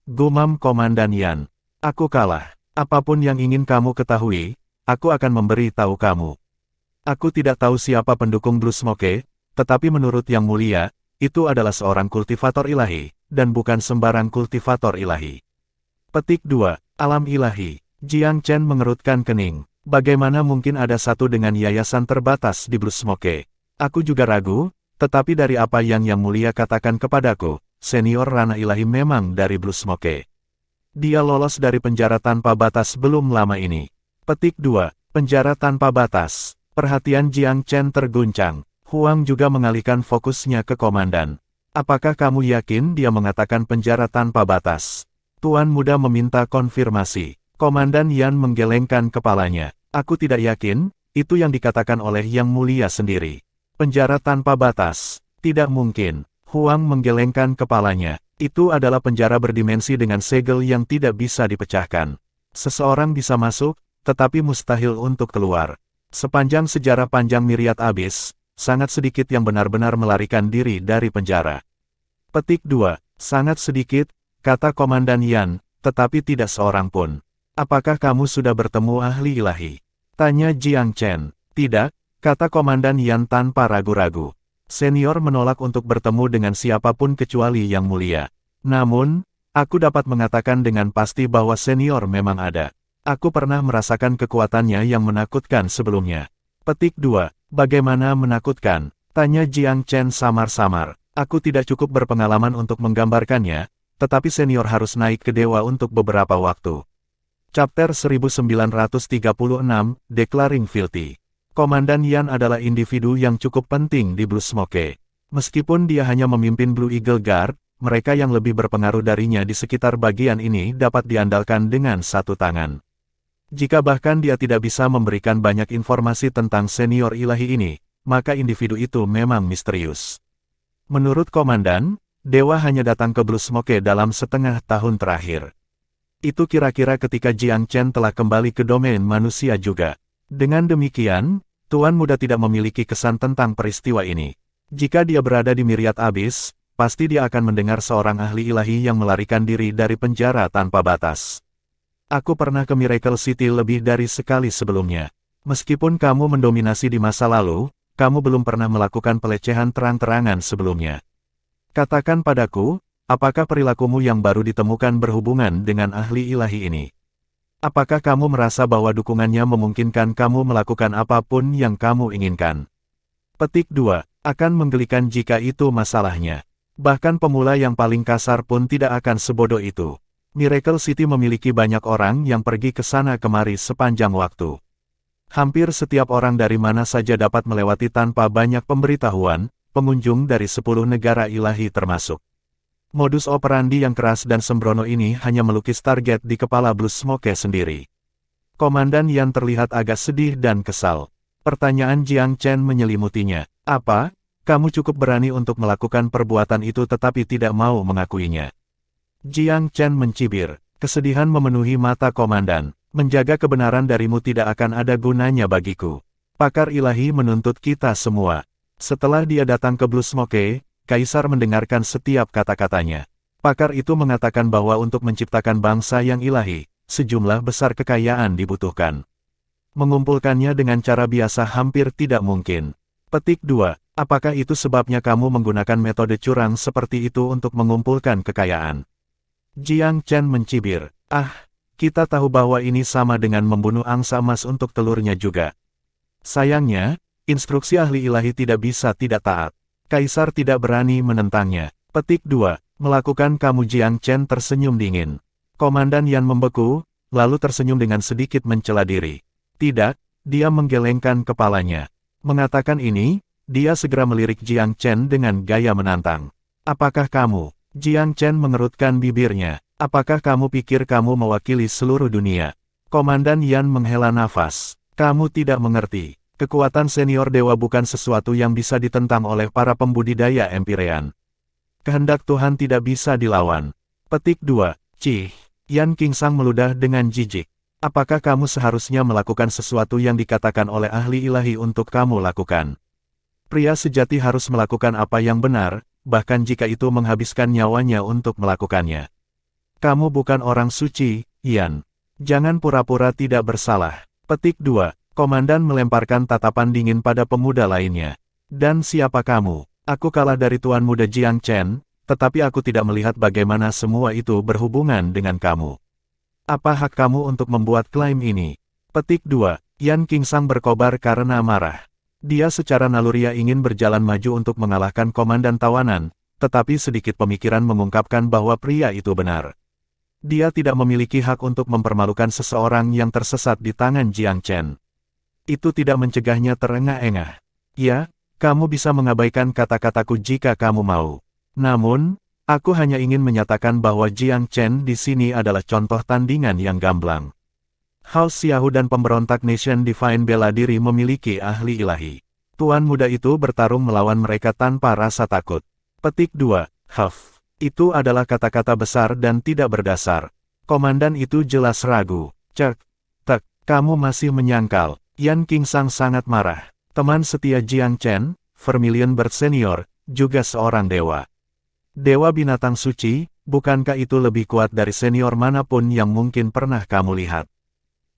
gumam Komandan Yan. Aku kalah. Apapun yang ingin kamu ketahui, aku akan memberi tahu kamu. Aku tidak tahu siapa pendukung Blue Smoke, tetapi menurut Yang Mulia, itu adalah seorang kultivator ilahi, dan bukan sembarang kultivator ilahi. Petik 2, alam ilahi. Jiang Chen mengerutkan kening. Bagaimana mungkin ada satu dengan yayasan terbatas di Blue Smoke? Aku juga ragu, tetapi dari apa yang Yang Mulia katakan kepadaku, senior Rana Ilahi memang dari Blue Smoke. Dia lolos dari penjara tanpa batas belum lama ini. Petik 2, penjara tanpa batas. Perhatian Jiang Chen terguncang. Huang juga mengalihkan fokusnya ke Komandan. Apakah kamu yakin dia mengatakan penjara tanpa batas? Tuan Muda meminta konfirmasi. Komandan Yan menggelengkan kepalanya. Aku tidak yakin, itu yang dikatakan oleh Yang Mulia sendiri. Penjara tanpa batas. Tidak mungkin. Huang menggelengkan kepalanya. Itu adalah penjara berdimensi dengan segel yang tidak bisa dipecahkan. Seseorang bisa masuk, tetapi mustahil untuk keluar. Sepanjang sejarah panjang Myriad Abyss, sangat sedikit yang benar-benar melarikan diri dari penjara. Petik 2, sangat sedikit, kata Komandan Yan, tetapi tidak seorang pun. Apakah kamu sudah bertemu ahli ilahi? Tanya Jiang Chen. Tidak, kata Komandan Yan tanpa ragu-ragu. Senior menolak untuk bertemu dengan siapapun kecuali Yang Mulia. Namun, aku dapat mengatakan dengan pasti bahwa senior memang ada. Aku pernah merasakan kekuatannya yang menakutkan sebelumnya. Petik 2, bagaimana menakutkan? Tanya Jiang Chen samar-samar. Aku tidak cukup berpengalaman untuk menggambarkannya, tetapi senior harus naik ke dewa untuk beberapa waktu. Chapter 1936, Declaring Fealty. Komandan Yan adalah individu yang cukup penting di Blue Smoke. Meskipun dia hanya memimpin Blue Eagle Guard, mereka yang lebih berpengaruh darinya di sekitar bagian ini dapat diandalkan dengan satu tangan. Jika bahkan dia tidak bisa memberikan banyak informasi tentang senior ilahi ini, maka individu itu memang misterius. Menurut Komandan, Dewa hanya datang ke Blue Smoke dalam setengah tahun terakhir. Itu kira-kira ketika Jiang Chen telah kembali ke domain manusia juga. Dengan demikian, Tuan Muda tidak memiliki kesan tentang peristiwa ini. Jika dia berada di Myriad Abyss, pasti dia akan mendengar seorang ahli ilahi yang melarikan diri dari penjara tanpa batas. Aku pernah ke Miracle City lebih dari sekali sebelumnya. Meskipun kamu mendominasi di masa lalu, kamu belum pernah melakukan pelecehan terang-terangan sebelumnya. Katakan padaku, apakah perilakumu yang baru ditemukan berhubungan dengan ahli ilahi ini? Apakah kamu merasa bahwa dukungannya memungkinkan kamu melakukan apapun yang kamu inginkan? Petik 2. Akan menggelikan jika itu masalahnya. Bahkan pemula yang paling kasar pun tidak akan sebodoh itu. Miracle City memiliki banyak orang yang pergi ke sana kemari sepanjang waktu. Hampir setiap orang dari mana saja dapat melewati tanpa banyak pemberitahuan, pengunjung dari 10 negara ilahi termasuk. Modus operandi yang keras dan sembrono ini hanya melukis target di kepala Blue Smoke sendiri. Komandan Yan terlihat agak sedih dan kesal. Pertanyaan Jiang Chen menyelimutinya. Apa? Kamu cukup berani untuk melakukan perbuatan itu tetapi tidak mau mengakuinya. Jiang Chen mencibir. Kesedihan memenuhi mata komandan. Menjaga kebenaran darimu tidak akan ada gunanya bagiku. Pakar ilahi menuntut kita semua. Setelah dia datang ke Blue Smoke, Kaisar mendengarkan setiap kata-katanya. Pakar itu mengatakan bahwa untuk menciptakan bangsa yang ilahi, sejumlah besar kekayaan dibutuhkan. Mengumpulkannya dengan cara biasa hampir tidak mungkin. Petik 2. Apakah itu sebabnya kamu menggunakan metode curang seperti itu untuk mengumpulkan kekayaan? Jiang Chen mencibir. Kita tahu bahwa ini sama dengan membunuh angsa emas untuk telurnya juga. Sayangnya, instruksi ahli ilahi tidak bisa tidak taat. Kaisar tidak berani menentangnya. Petik 2. Melakukan kamu. Jiang Chen tersenyum dingin. Komandan Yan membeku, lalu tersenyum dengan sedikit mencela diri. Tidak, dia menggelengkan kepalanya. Mengatakan ini, dia segera melirik Jiang Chen dengan gaya menantang. Apakah kamu? Jiang Chen mengerutkan bibirnya. Apakah kamu pikir kamu mewakili seluruh dunia? Komandan Yan menghela nafas. Kamu tidak mengerti. Kekuatan senior dewa bukan sesuatu yang bisa ditentang oleh para pembudidaya Empyrean. Kehendak Tuhan tidak bisa dilawan. Petik 2. Cih. Yan Qingsang meludah dengan jijik. Apakah kamu seharusnya melakukan sesuatu yang dikatakan oleh ahli ilahi untuk kamu lakukan? Pria sejati harus melakukan apa yang benar, bahkan jika itu menghabiskan nyawanya untuk melakukannya. Kamu bukan orang suci, Yan. Jangan pura-pura tidak bersalah. Petik 2. Komandan melemparkan tatapan dingin pada pemuda lainnya. Dan siapa kamu? Aku kalah dari Tuan Muda Jiang Chen, tetapi aku tidak melihat bagaimana semua itu berhubungan dengan kamu. Apa hak kamu untuk membuat klaim ini? Petik 2. Yan Qingsang berkobar karena marah. Dia secara naluriah ingin berjalan maju untuk mengalahkan komandan tawanan, tetapi sedikit pemikiran mengungkapkan bahwa pria itu benar. Dia tidak memiliki hak untuk mempermalukan seseorang yang tersesat di tangan Jiang Chen. Itu tidak mencegahnya terengah-engah. Ya, kamu bisa mengabaikan kata-kataku jika kamu mau. Namun, aku hanya ingin menyatakan bahwa Jiang Chen di sini adalah contoh tandingan yang gamblang. House Xiahou dan pemberontak Nation Divine bela diri memiliki ahli ilahi. Tuan muda itu bertarung melawan mereka tanpa rasa takut. Petik 2. Huff. Itu adalah kata-kata besar dan tidak berdasar. Komandan itu jelas ragu. Cek. Tek. Kamu masih menyangkal. Yan Qingsang sangat marah. Teman setia Jiang Chen, Vermilion Bird Senior, juga seorang dewa. Dewa binatang suci, bukankah itu lebih kuat dari senior manapun yang mungkin pernah kamu lihat?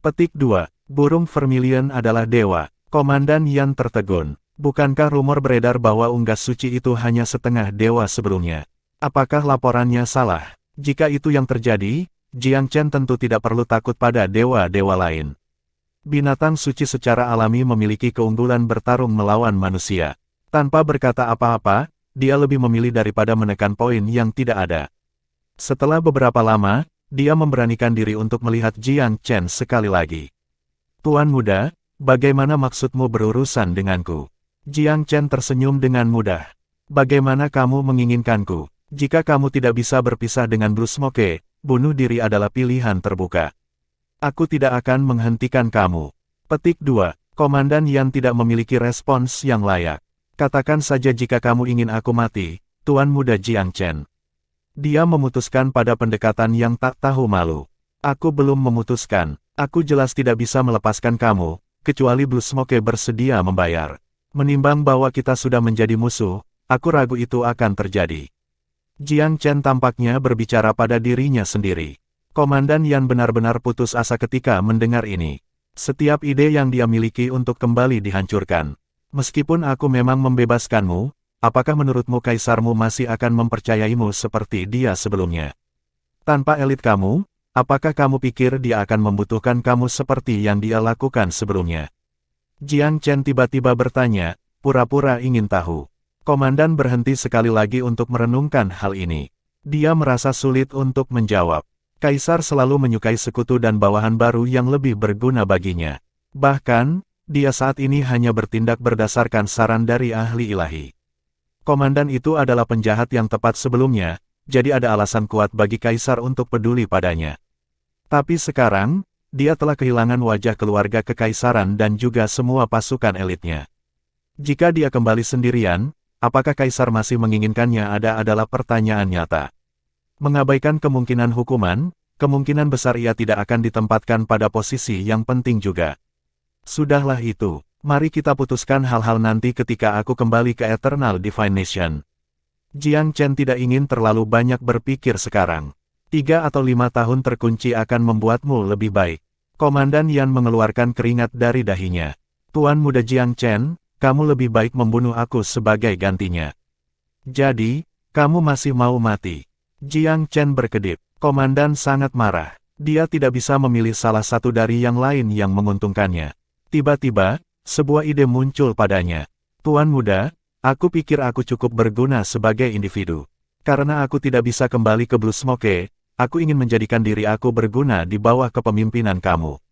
Petik 2. Burung Vermilion adalah dewa. Komandan Yan tertegun. Bukankah rumor beredar bahwa unggas suci itu hanya setengah dewa sebelumnya? Apakah laporannya salah? Jika itu yang terjadi, Jiang Chen tentu tidak perlu takut pada dewa-dewa lain. Binatang suci secara alami memiliki keunggulan bertarung melawan manusia. Tanpa berkata apa-apa, dia lebih memilih daripada menekan poin yang tidak ada. Setelah beberapa lama, dia memberanikan diri untuk melihat Jiang Chen sekali lagi. Tuan muda, bagaimana maksudmu berurusan denganku? Jiang Chen tersenyum dengan mudah. Bagaimana kamu menginginkanku? Jika kamu tidak bisa berpisah dengan Blue Smoke, bunuh diri adalah pilihan terbuka. Aku tidak akan menghentikan kamu. Petik 2. Komandan Yan tidak memiliki respons yang layak. Katakan saja jika kamu ingin aku mati, Tuan Muda Jiang Chen. Dia memutuskan pada pendekatan yang tak tahu malu. Aku belum memutuskan. Aku jelas tidak bisa melepaskan kamu, kecuali Blue Smoke bersedia membayar. Menimbang bahwa kita sudah menjadi musuh, aku ragu itu akan terjadi. Jiang Chen tampaknya berbicara pada dirinya sendiri. Komandan Yan benar-benar putus asa ketika mendengar ini. Setiap ide yang dia miliki untuk kembali dihancurkan. Meskipun aku memang membebaskanmu, apakah menurutmu kaisarmu masih akan mempercayaimu seperti dia sebelumnya? Tanpa elit kamu, apakah kamu pikir dia akan membutuhkan kamu seperti yang dia lakukan sebelumnya? Jiang Chen tiba-tiba bertanya, pura-pura ingin tahu. Komandan berhenti sekali lagi untuk merenungkan hal ini. Dia merasa sulit untuk menjawab. Kaisar selalu menyukai sekutu dan bawahan baru yang lebih berguna baginya. Bahkan, dia saat ini hanya bertindak berdasarkan saran dari ahli ilahi. Komandan itu adalah penjahat yang tepat sebelumnya, jadi ada alasan kuat bagi Kaisar untuk peduli padanya. Tapi sekarang, dia telah kehilangan wajah keluarga kekaisaran dan juga semua pasukan elitnya. Jika dia kembali sendirian, apakah Kaisar masih menginginkannya adalah pertanyaan nyata. Mengabaikan kemungkinan hukuman, kemungkinan besar ia tidak akan ditempatkan pada posisi yang penting juga. Sudahlah itu, mari kita putuskan hal-hal nanti ketika aku kembali ke Eternal Divine Nation. Jiang Chen tidak ingin terlalu banyak berpikir sekarang. 3 atau 5 tahun terkunci akan membuatmu lebih baik. Komandan Yan mengeluarkan keringat dari dahinya. Tuan Muda Jiang Chen, kamu lebih baik membunuh aku sebagai gantinya. Jadi, kamu masih mau mati? Jiang Chen berkedip. Komandan sangat marah. Dia tidak bisa memilih salah satu dari yang lain yang menguntungkannya. Tiba-tiba, sebuah ide muncul padanya. Tuan Muda, aku pikir aku cukup berguna sebagai individu. Karena aku tidak bisa kembali ke Blue Smoke, aku ingin menjadikan diri aku berguna di bawah kepemimpinan kamu.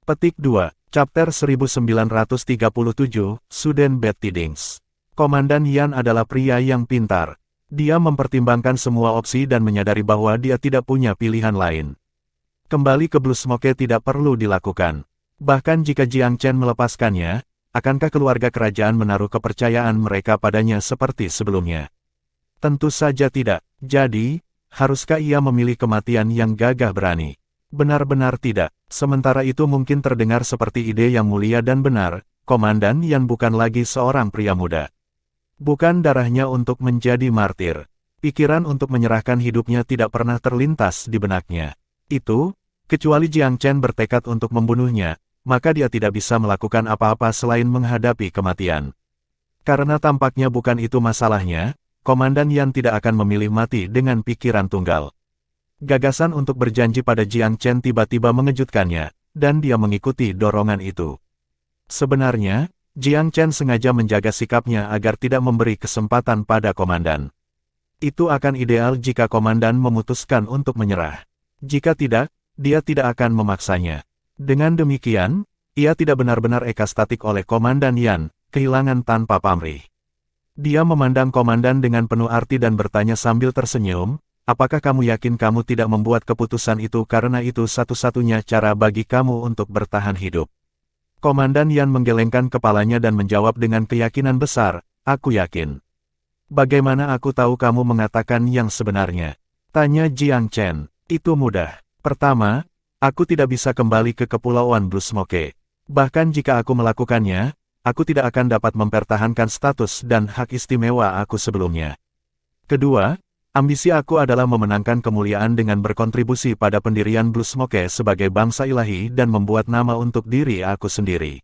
Petik 2, Chapter 1937, Sudden Bad Tidings. Komandan Yan adalah pria yang pintar. Dia mempertimbangkan semua opsi dan menyadari bahwa dia tidak punya pilihan lain. Kembali ke Blue Smoke tidak perlu dilakukan. Bahkan jika Jiang Chen melepaskannya, akankah keluarga kerajaan menaruh kepercayaan mereka padanya seperti sebelumnya? Tentu saja tidak. Jadi, haruskah ia memilih kematian yang gagah berani? Benar-benar tidak. Sementara itu mungkin terdengar seperti ide yang mulia dan benar, Komandan Yan bukan lagi seorang pria muda. Bukan darahnya untuk menjadi martir. Pikiran untuk menyerahkan hidupnya tidak pernah terlintas di benaknya. Itu, kecuali Jiang Chen bertekad untuk membunuhnya, maka dia tidak bisa melakukan apa-apa selain menghadapi kematian. Karena tampaknya bukan itu masalahnya, Komandan Yan tidak akan memilih mati dengan pikiran tunggal. Gagasan untuk berjanji pada Jiang Chen tiba-tiba mengejutkannya, dan dia mengikuti dorongan itu. Sebenarnya, Jiang Chen sengaja menjaga sikapnya agar tidak memberi kesempatan pada komandan. Itu akan ideal jika komandan memutuskan untuk menyerah. Jika tidak, dia tidak akan memaksanya. Dengan demikian, ia tidak benar-benar ekstatik oleh Komandan Yan, kehilangan tanpa pamrih. Dia memandang komandan dengan penuh arti dan bertanya sambil tersenyum, apakah kamu yakin kamu tidak membuat keputusan itu karena itu satu-satunya cara bagi kamu untuk bertahan hidup? Komandan Yan menggelengkan kepalanya dan menjawab dengan keyakinan besar, aku yakin. Bagaimana aku tahu kamu mengatakan yang sebenarnya? Tanya Jiang Chen. Itu mudah. Pertama, aku tidak bisa kembali ke Kepulauan Blue Smoke. Bahkan jika aku melakukannya, aku tidak akan dapat mempertahankan status dan hak istimewa aku sebelumnya. Kedua, ambisi aku adalah memenangkan kemuliaan dengan berkontribusi pada pendirian Blue Smoke sebagai bangsa ilahi dan membuat nama untuk diri aku sendiri.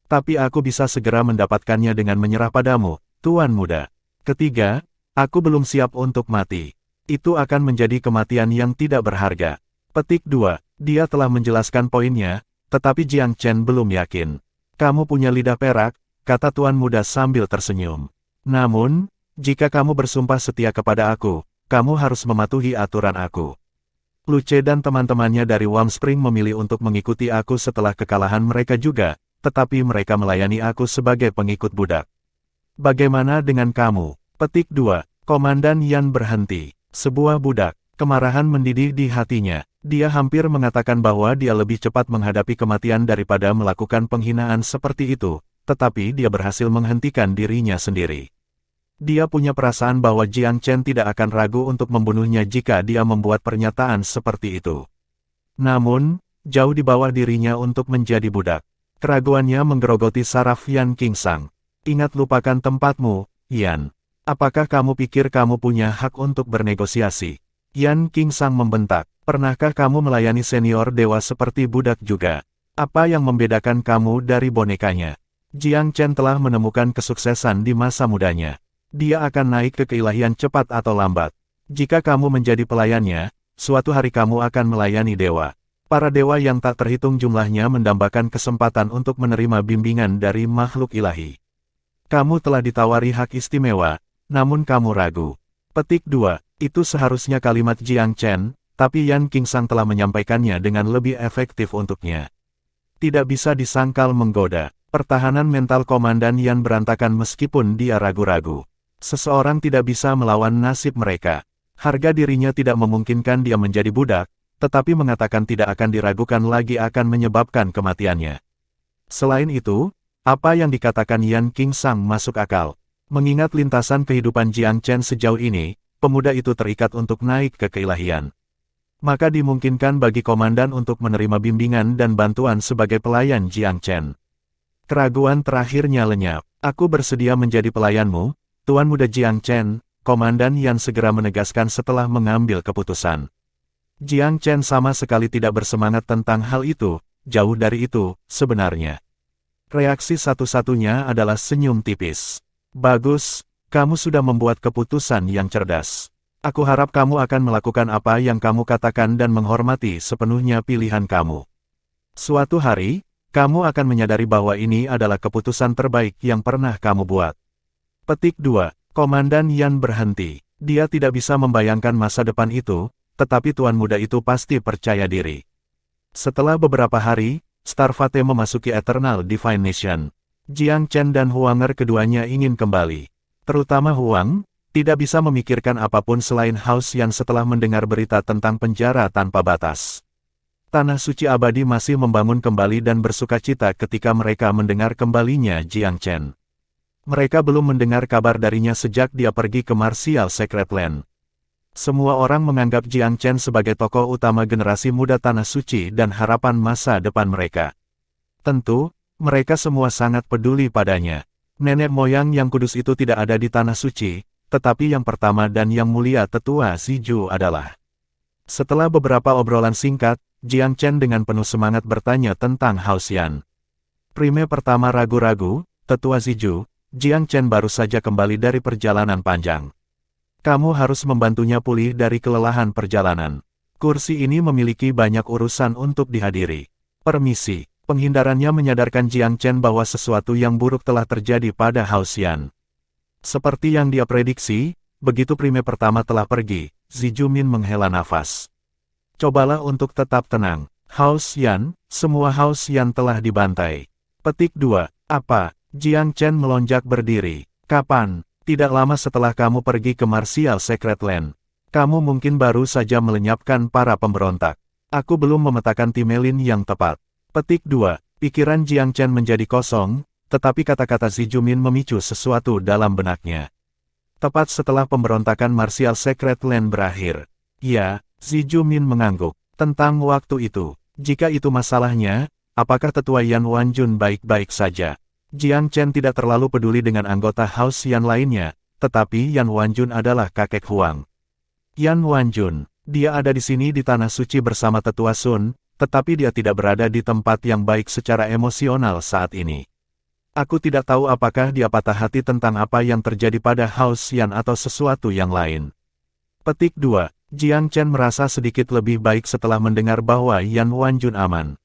Tapi aku bisa segera mendapatkannya dengan menyerah padamu, Tuan Muda. Ketiga, aku belum siap untuk mati. Itu akan menjadi kematian yang tidak berharga. Petik 2, dia telah menjelaskan poinnya, tetapi Jiang Chen belum yakin. Kamu punya lidah perak, kata Tuan Muda sambil tersenyum. Namun, jika kamu bersumpah setia kepada aku, kamu harus mematuhi aturan aku. Luce dan teman-temannya dari Wamspring memilih untuk mengikuti aku setelah kekalahan mereka juga, tetapi mereka melayani aku sebagai pengikut budak. Bagaimana dengan kamu? Petik 2, Komandan Yan berhenti. Sebuah budak. Kemarahan mendidih di hatinya. Dia hampir mengatakan bahwa dia lebih cepat menghadapi kematian daripada melakukan penghinaan seperti itu, tetapi dia berhasil menghentikan dirinya sendiri. Dia punya perasaan bahwa Jiang Chen tidak akan ragu untuk membunuhnya jika dia membuat pernyataan seperti itu. Namun, jauh di bawah dirinya untuk menjadi budak. Keraguannya menggerogoti saraf Yan Qingsang. Ingat, lupakan tempatmu, Yan. Apakah kamu pikir kamu punya hak untuk bernegosiasi? Yan Qingsang membentak. Pernahkah kamu melayani senior dewa seperti budak juga? Apa yang membedakan kamu dari bonekanya? Jiang Chen telah menemukan kesuksesan di masa mudanya. Dia akan naik ke keilahian cepat atau lambat. Jika kamu menjadi pelayannya, suatu hari kamu akan melayani dewa. Para dewa yang tak terhitung jumlahnya mendambakan kesempatan untuk menerima bimbingan dari makhluk ilahi. Kamu telah ditawari hak istimewa, namun kamu ragu. Petik 2. Itu seharusnya kalimat Jiang Chen, tapi Yan Qingsang telah menyampaikannya dengan lebih efektif untuknya. Tidak bisa disangkal menggoda. Pertahanan mental Komandan Yan berantakan meskipun dia ragu-ragu. Seseorang tidak bisa melawan nasib mereka. Harga dirinya tidak memungkinkan dia menjadi budak, tetapi mengatakan tidak akan diragukan lagi akan menyebabkan kematiannya. Selain itu, apa yang dikatakan Yan Qingsang masuk akal. Mengingat lintasan kehidupan Jiang Chen sejauh ini, pemuda itu terikat untuk naik ke keilahian. Maka dimungkinkan bagi komandan untuk menerima bimbingan dan bantuan sebagai pelayan Jiang Chen. Keraguan terakhirnya lenyap. Aku bersedia menjadi pelayanmu, Tuan Muda Jiang Chen, Komandan Yan segera menegaskan setelah mengambil keputusan. Jiang Chen sama sekali tidak bersemangat tentang hal itu, jauh dari itu, sebenarnya. Reaksi satu-satunya adalah senyum tipis. Bagus. Kamu sudah membuat keputusan yang cerdas. Aku harap kamu akan melakukan apa yang kamu katakan dan menghormati sepenuhnya pilihan kamu. Suatu hari, kamu akan menyadari bahwa ini adalah keputusan terbaik yang pernah kamu buat. Petik 2. Komandan Yan berhenti. Dia tidak bisa membayangkan masa depan itu, tetapi tuan muda itu pasti percaya diri. Setelah beberapa hari, Starfate memasuki Eternal Divine Nation. Jiang Chen dan Huanger keduanya ingin kembali. Terutama Huang, tidak bisa memikirkan apapun selain Haos Yan setelah mendengar berita tentang penjara tanpa batas. Tanah Suci Abadi masih membangun kembali dan bersukacita ketika mereka mendengar kembalinya Jiang Chen. Mereka belum mendengar kabar darinya sejak dia pergi ke Martial Secret Land. Semua orang menganggap Jiang Chen sebagai tokoh utama generasi muda Tanah Suci dan harapan masa depan mereka. Tentu, mereka semua sangat peduli padanya. Nenek moyang yang kudus itu tidak ada di Tanah Suci, tetapi yang pertama dan yang mulia tetua Ziju adalah. Setelah beberapa obrolan singkat, Jiang Chen dengan penuh semangat bertanya tentang Haos Yan. Prime pertama ragu-ragu, tetua Ziju, Jiang Chen baru saja kembali dari perjalanan panjang. Kamu harus membantunya pulih dari kelelahan perjalanan. Kursi ini memiliki banyak urusan untuk dihadiri. Permisi. Penghindarannya menyadarkan Jiang Chen bahwa sesuatu yang buruk telah terjadi pada Haos Yan. Seperti yang dia prediksi, begitu Prime pertama telah pergi, Ziju Min menghela nafas. Cobalah untuk tetap tenang. Haos Yan, semua Haos Yan telah dibantai. Petik 2. Apa? Jiang Chen melonjak berdiri. Kapan? Tidak lama setelah kamu pergi ke Martial Secret Land. Kamu mungkin baru saja melenyapkan para pemberontak. Aku belum memetakan timelin yang tepat. Petik 2. Pikiran Jiang Chen menjadi kosong, tetapi kata-kata Ziju Min memicu sesuatu dalam benaknya. Tepat setelah pemberontakan Martial Secret Land berakhir. Ya, Ziju Min mengangguk. Tentang waktu itu, jika itu masalahnya, apakah tetua Yan Wanjun baik-baik saja? Jiang Chen tidak terlalu peduli dengan anggota Haos Yan lainnya, tetapi Yan Wanjun adalah kakek Huang. Yan Wanjun, dia ada di sini di Tanah Suci bersama tetua Sun, tetapi dia tidak berada di tempat yang baik secara emosional saat ini. Aku tidak tahu apakah dia patah hati tentang apa yang terjadi pada Haos Yan atau sesuatu yang lain. Petik 2. Jiang Chen merasa sedikit lebih baik setelah mendengar bahwa Yan Wanjun aman.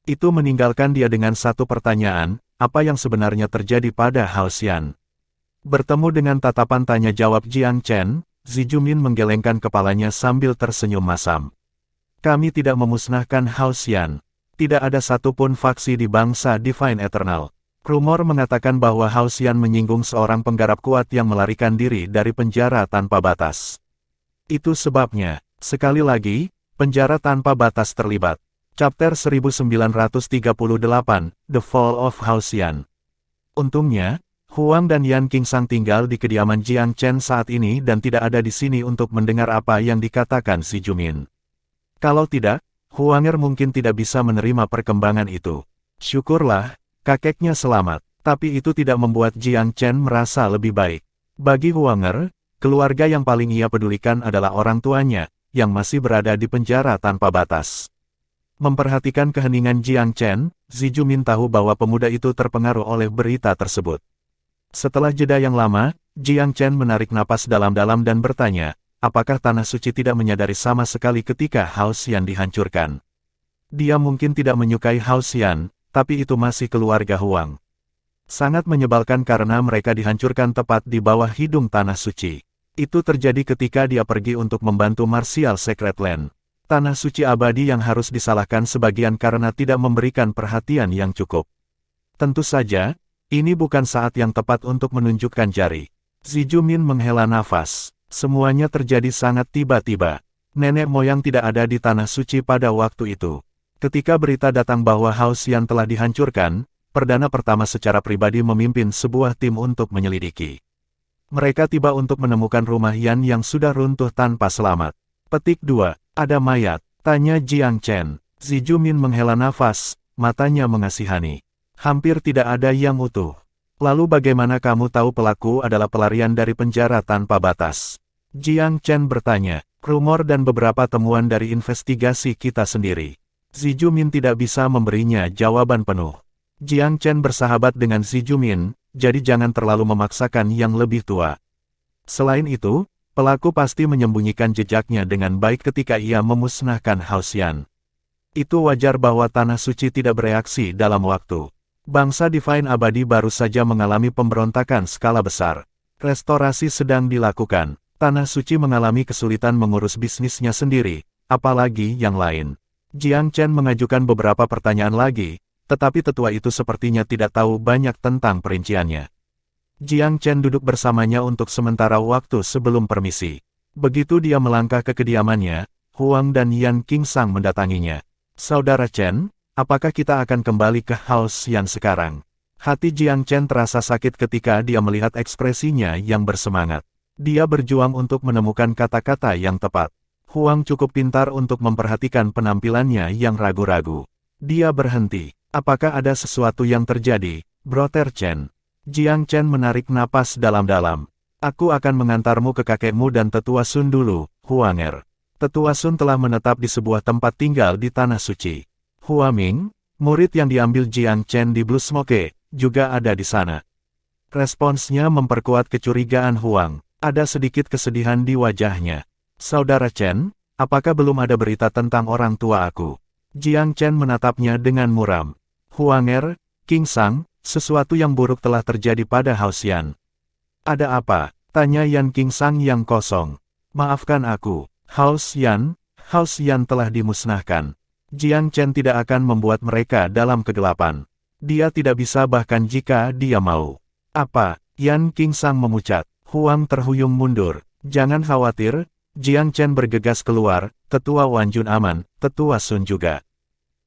Itu meninggalkan dia dengan satu pertanyaan, apa yang sebenarnya terjadi pada Haos Yan? Bertemu dengan tatapan tanya jawab Jiang Chen, Ziju Min menggelengkan kepalanya sambil tersenyum masam. Kami tidak memusnahkan Haos Yan. Tidak ada satupun faksi di bangsa Divine Eternal. Rumor mengatakan bahwa Haos Yan menyinggung seorang penggarap kuat yang melarikan diri dari penjara tanpa batas. Itu sebabnya, Sekali lagi, penjara tanpa batas terlibat. Chapter 1938, The Fall of House Yan. Untungnya, Huang dan Yan Qingsang tinggal di kediaman Jiang Chen saat ini dan tidak ada di sini untuk mendengar apa yang dikatakan si Jumin. Kalau tidak, Huanger mungkin tidak bisa menerima perkembangan itu. Syukurlah, kakeknya selamat, tapi itu tidak membuat Jiang Chen merasa lebih baik. Bagi Huanger, keluarga yang paling ia pedulikan adalah orang tuanya, yang masih berada di penjara tanpa batas. Memperhatikan keheningan Jiang Chen, Zi Jumin tahu bahwa pemuda itu terpengaruh oleh berita tersebut. Setelah jeda yang lama, Jiang Chen menarik napas dalam-dalam dan bertanya, apakah Tanah Suci tidak menyadari sama sekali ketika House Yan dihancurkan? Dia mungkin tidak menyukai House Yan, tapi itu masih keluarga Huang. Sangat menyebalkan karena mereka dihancurkan tepat di bawah hidung Tanah Suci. Itu terjadi ketika dia pergi untuk membantu Martial Secret Land. Tanah Suci abadi yang harus disalahkan sebagian karena tidak memberikan perhatian yang cukup. Tentu saja, ini bukan saat yang tepat untuk menunjukkan jari. Zi Jumin menghela nafas. Semuanya terjadi sangat tiba-tiba. Nenek moyang tidak ada di Tanah Suci pada waktu itu. Ketika berita datang bahwa House Yan telah dihancurkan, Perdana pertama secara pribadi memimpin sebuah tim untuk menyelidiki. Mereka tiba untuk menemukan rumah Yan yang sudah runtuh tanpa selamat. Petik 2. Ada mayat, tanya Jiang Chen. Zi Jumin menghela nafas, matanya mengasihani. Hampir tidak ada yang utuh. Lalu bagaimana kamu tahu pelaku adalah pelarian dari penjara tanpa batas? Jiang Chen bertanya, rumor dan beberapa temuan dari investigasi kita sendiri. Zi Jumin tidak bisa memberinya jawaban penuh. Jiang Chen bersahabat dengan Zi Jumin, jadi jangan terlalu memaksakan yang lebih tua. Selain itu, pelaku pasti menyembunyikan jejaknya dengan baik ketika ia memusnahkan House Yan. Itu wajar bahwa Tanah Suci tidak bereaksi dalam waktu. Bangsa Divine Abadi baru saja mengalami pemberontakan skala besar. Restorasi sedang dilakukan. Tanah Suci mengalami kesulitan mengurus bisnisnya sendiri, apalagi yang lain. Jiang Chen mengajukan beberapa pertanyaan lagi, tetapi tetua itu sepertinya tidak tahu banyak tentang perinciannya. Jiang Chen duduk bersamanya untuk sementara waktu sebelum permisi. Begitu dia melangkah ke kediamannya, Huang dan Yan Qingsang mendatanginya. Saudara Chen, apakah kita akan kembali ke House Yan sekarang? Hati Jiang Chen terasa sakit ketika dia melihat ekspresinya yang bersemangat. Dia berjuang untuk menemukan kata-kata yang tepat. Huang cukup pintar untuk memperhatikan penampilannya yang ragu-ragu. Dia berhenti. Apakah ada sesuatu yang terjadi, Brother Chen? Jiang Chen menarik napas dalam-dalam. Aku akan mengantarmu ke kakekmu dan Tetua Sun dulu, Huanger. Tetua Sun telah menetap di sebuah tempat tinggal di Tanah Suci. Hua Ming, murid yang diambil Jiang Chen di Blue Smoke, juga ada di sana. Responsnya memperkuat kecurigaan Huang. Ada sedikit kesedihan di wajahnya. Saudara Chen, apakah belum ada berita tentang orang tua aku? Jiang Chen menatapnya dengan muram. Huanger, Qingsang, sesuatu yang buruk telah terjadi pada House Yan. Ada apa? Tanya Yan Qingsang yang kosong. Maafkan aku, House Yan telah dimusnahkan. Jiang Chen tidak akan membuat mereka dalam kegelapan. Dia tidak bisa bahkan jika dia mau. Apa? Yan Qingsang memucat. Huang terhuyung mundur. Jangan khawatir, Jiang Chen bergegas keluar, Tetua Wan Jun aman, Tetua Sun juga.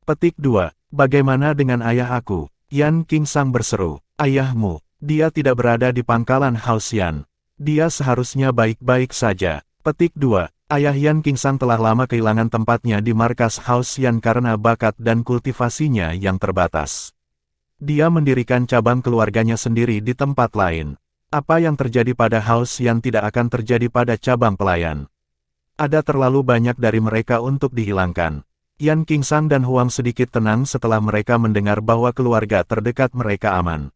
Petik 2. Bagaimana dengan ayah aku? Yan Qingsang berseru. Ayahmu, dia tidak berada di pangkalan House Yan. Dia seharusnya baik-baik saja. Petik 2. Ayah Yan Qingsang telah lama kehilangan tempatnya di markas House Yan karena bakat dan kultivasinya yang terbatas. Dia mendirikan cabang keluarganya sendiri di tempat lain. Apa yang terjadi pada House Yan tidak akan terjadi pada cabang pelayan. Ada terlalu banyak dari mereka untuk dihilangkan. Yan Qingsang dan Huang sedikit tenang setelah mereka mendengar bahwa keluarga terdekat mereka aman.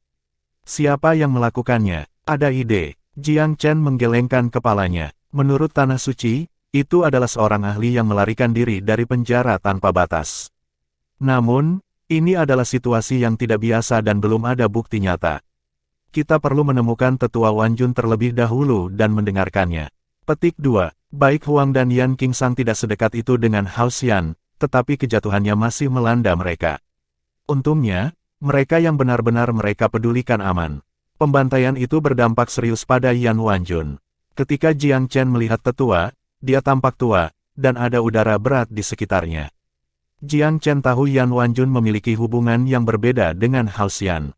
Siapa yang melakukannya? Ada ide. Jiang Chen menggelengkan kepalanya. Menurut Tanah Suci, itu adalah seorang ahli yang melarikan diri dari penjara tanpa batas. Namun, ini adalah situasi yang tidak biasa dan belum ada bukti nyata. Kita perlu menemukan Tetua Wan Jun terlebih dahulu dan mendengarkannya. Petik 2. Baik Huang dan Yan Qingsang tidak sedekat itu dengan House Yan, tetapi kejatuhannya masih melanda mereka. Untungnya, mereka yang benar-benar mereka pedulikan aman. Pembantaian itu berdampak serius pada Yan Wan Jun. Ketika Jiang Chen melihat tetua, dia tampak tua, dan ada udara berat di sekitarnya. Jiang Chen tahu Yan Wanjun memiliki hubungan yang berbeda dengan Hao Xian.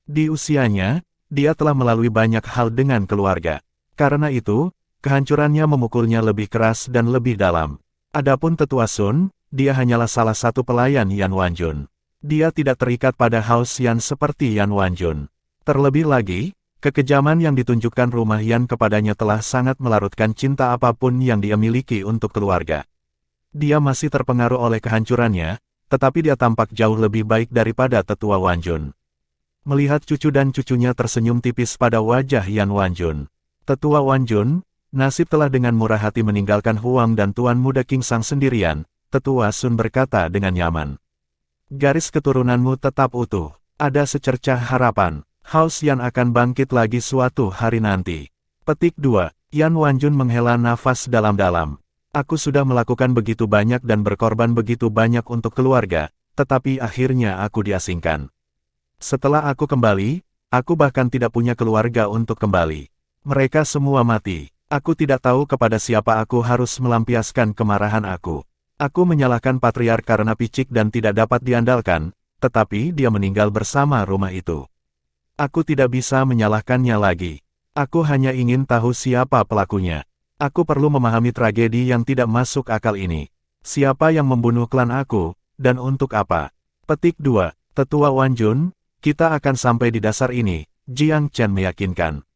Di usianya, dia telah melalui banyak hal dengan keluarga. Karena itu, kehancurannya memukulnya lebih keras dan lebih dalam. Adapun Tetua Sun, dia hanyalah salah satu pelayan Yan Wanjun. Dia tidak terikat pada Hao Xian seperti Yan Wanjun. Terlebih lagi, kekejaman yang ditunjukkan rumah Yan kepadanya telah sangat melarutkan cinta apapun yang dia miliki untuk keluarga. Dia masih terpengaruh oleh kehancurannya, tetapi dia tampak jauh lebih baik daripada Tetua Wanjun. Melihat cucu dan cucunya tersenyum tipis pada wajah Yan Wanjun. Tetua Wanjun, nasib telah dengan murah hati meninggalkan Huang dan Tuan Muda Qingsang sendirian, Tetua Sun berkata dengan nyaman. Garis keturunanmu tetap utuh, ada secercah harapan. Hao Xian akan bangkit lagi suatu hari nanti. Petik 2. Yan Wanjun menghela nafas dalam-dalam. Aku sudah melakukan begitu banyak dan berkorban begitu banyak untuk keluarga, tetapi akhirnya aku diasingkan. Setelah aku kembali, aku bahkan tidak punya keluarga untuk kembali. Mereka semua mati. Aku tidak tahu kepada siapa aku harus melampiaskan kemarahan aku. Aku menyalahkan patriark karena picik dan tidak dapat diandalkan, tetapi dia meninggal bersama rumah itu. Aku tidak bisa menyalahkannya lagi. Aku hanya ingin tahu siapa pelakunya. Aku perlu memahami tragedi yang tidak masuk akal ini. Siapa yang membunuh klan aku, dan untuk apa? Petik 2. Tetua Wanjun, kita akan sampai di dasar ini, Jiang Chen meyakinkan.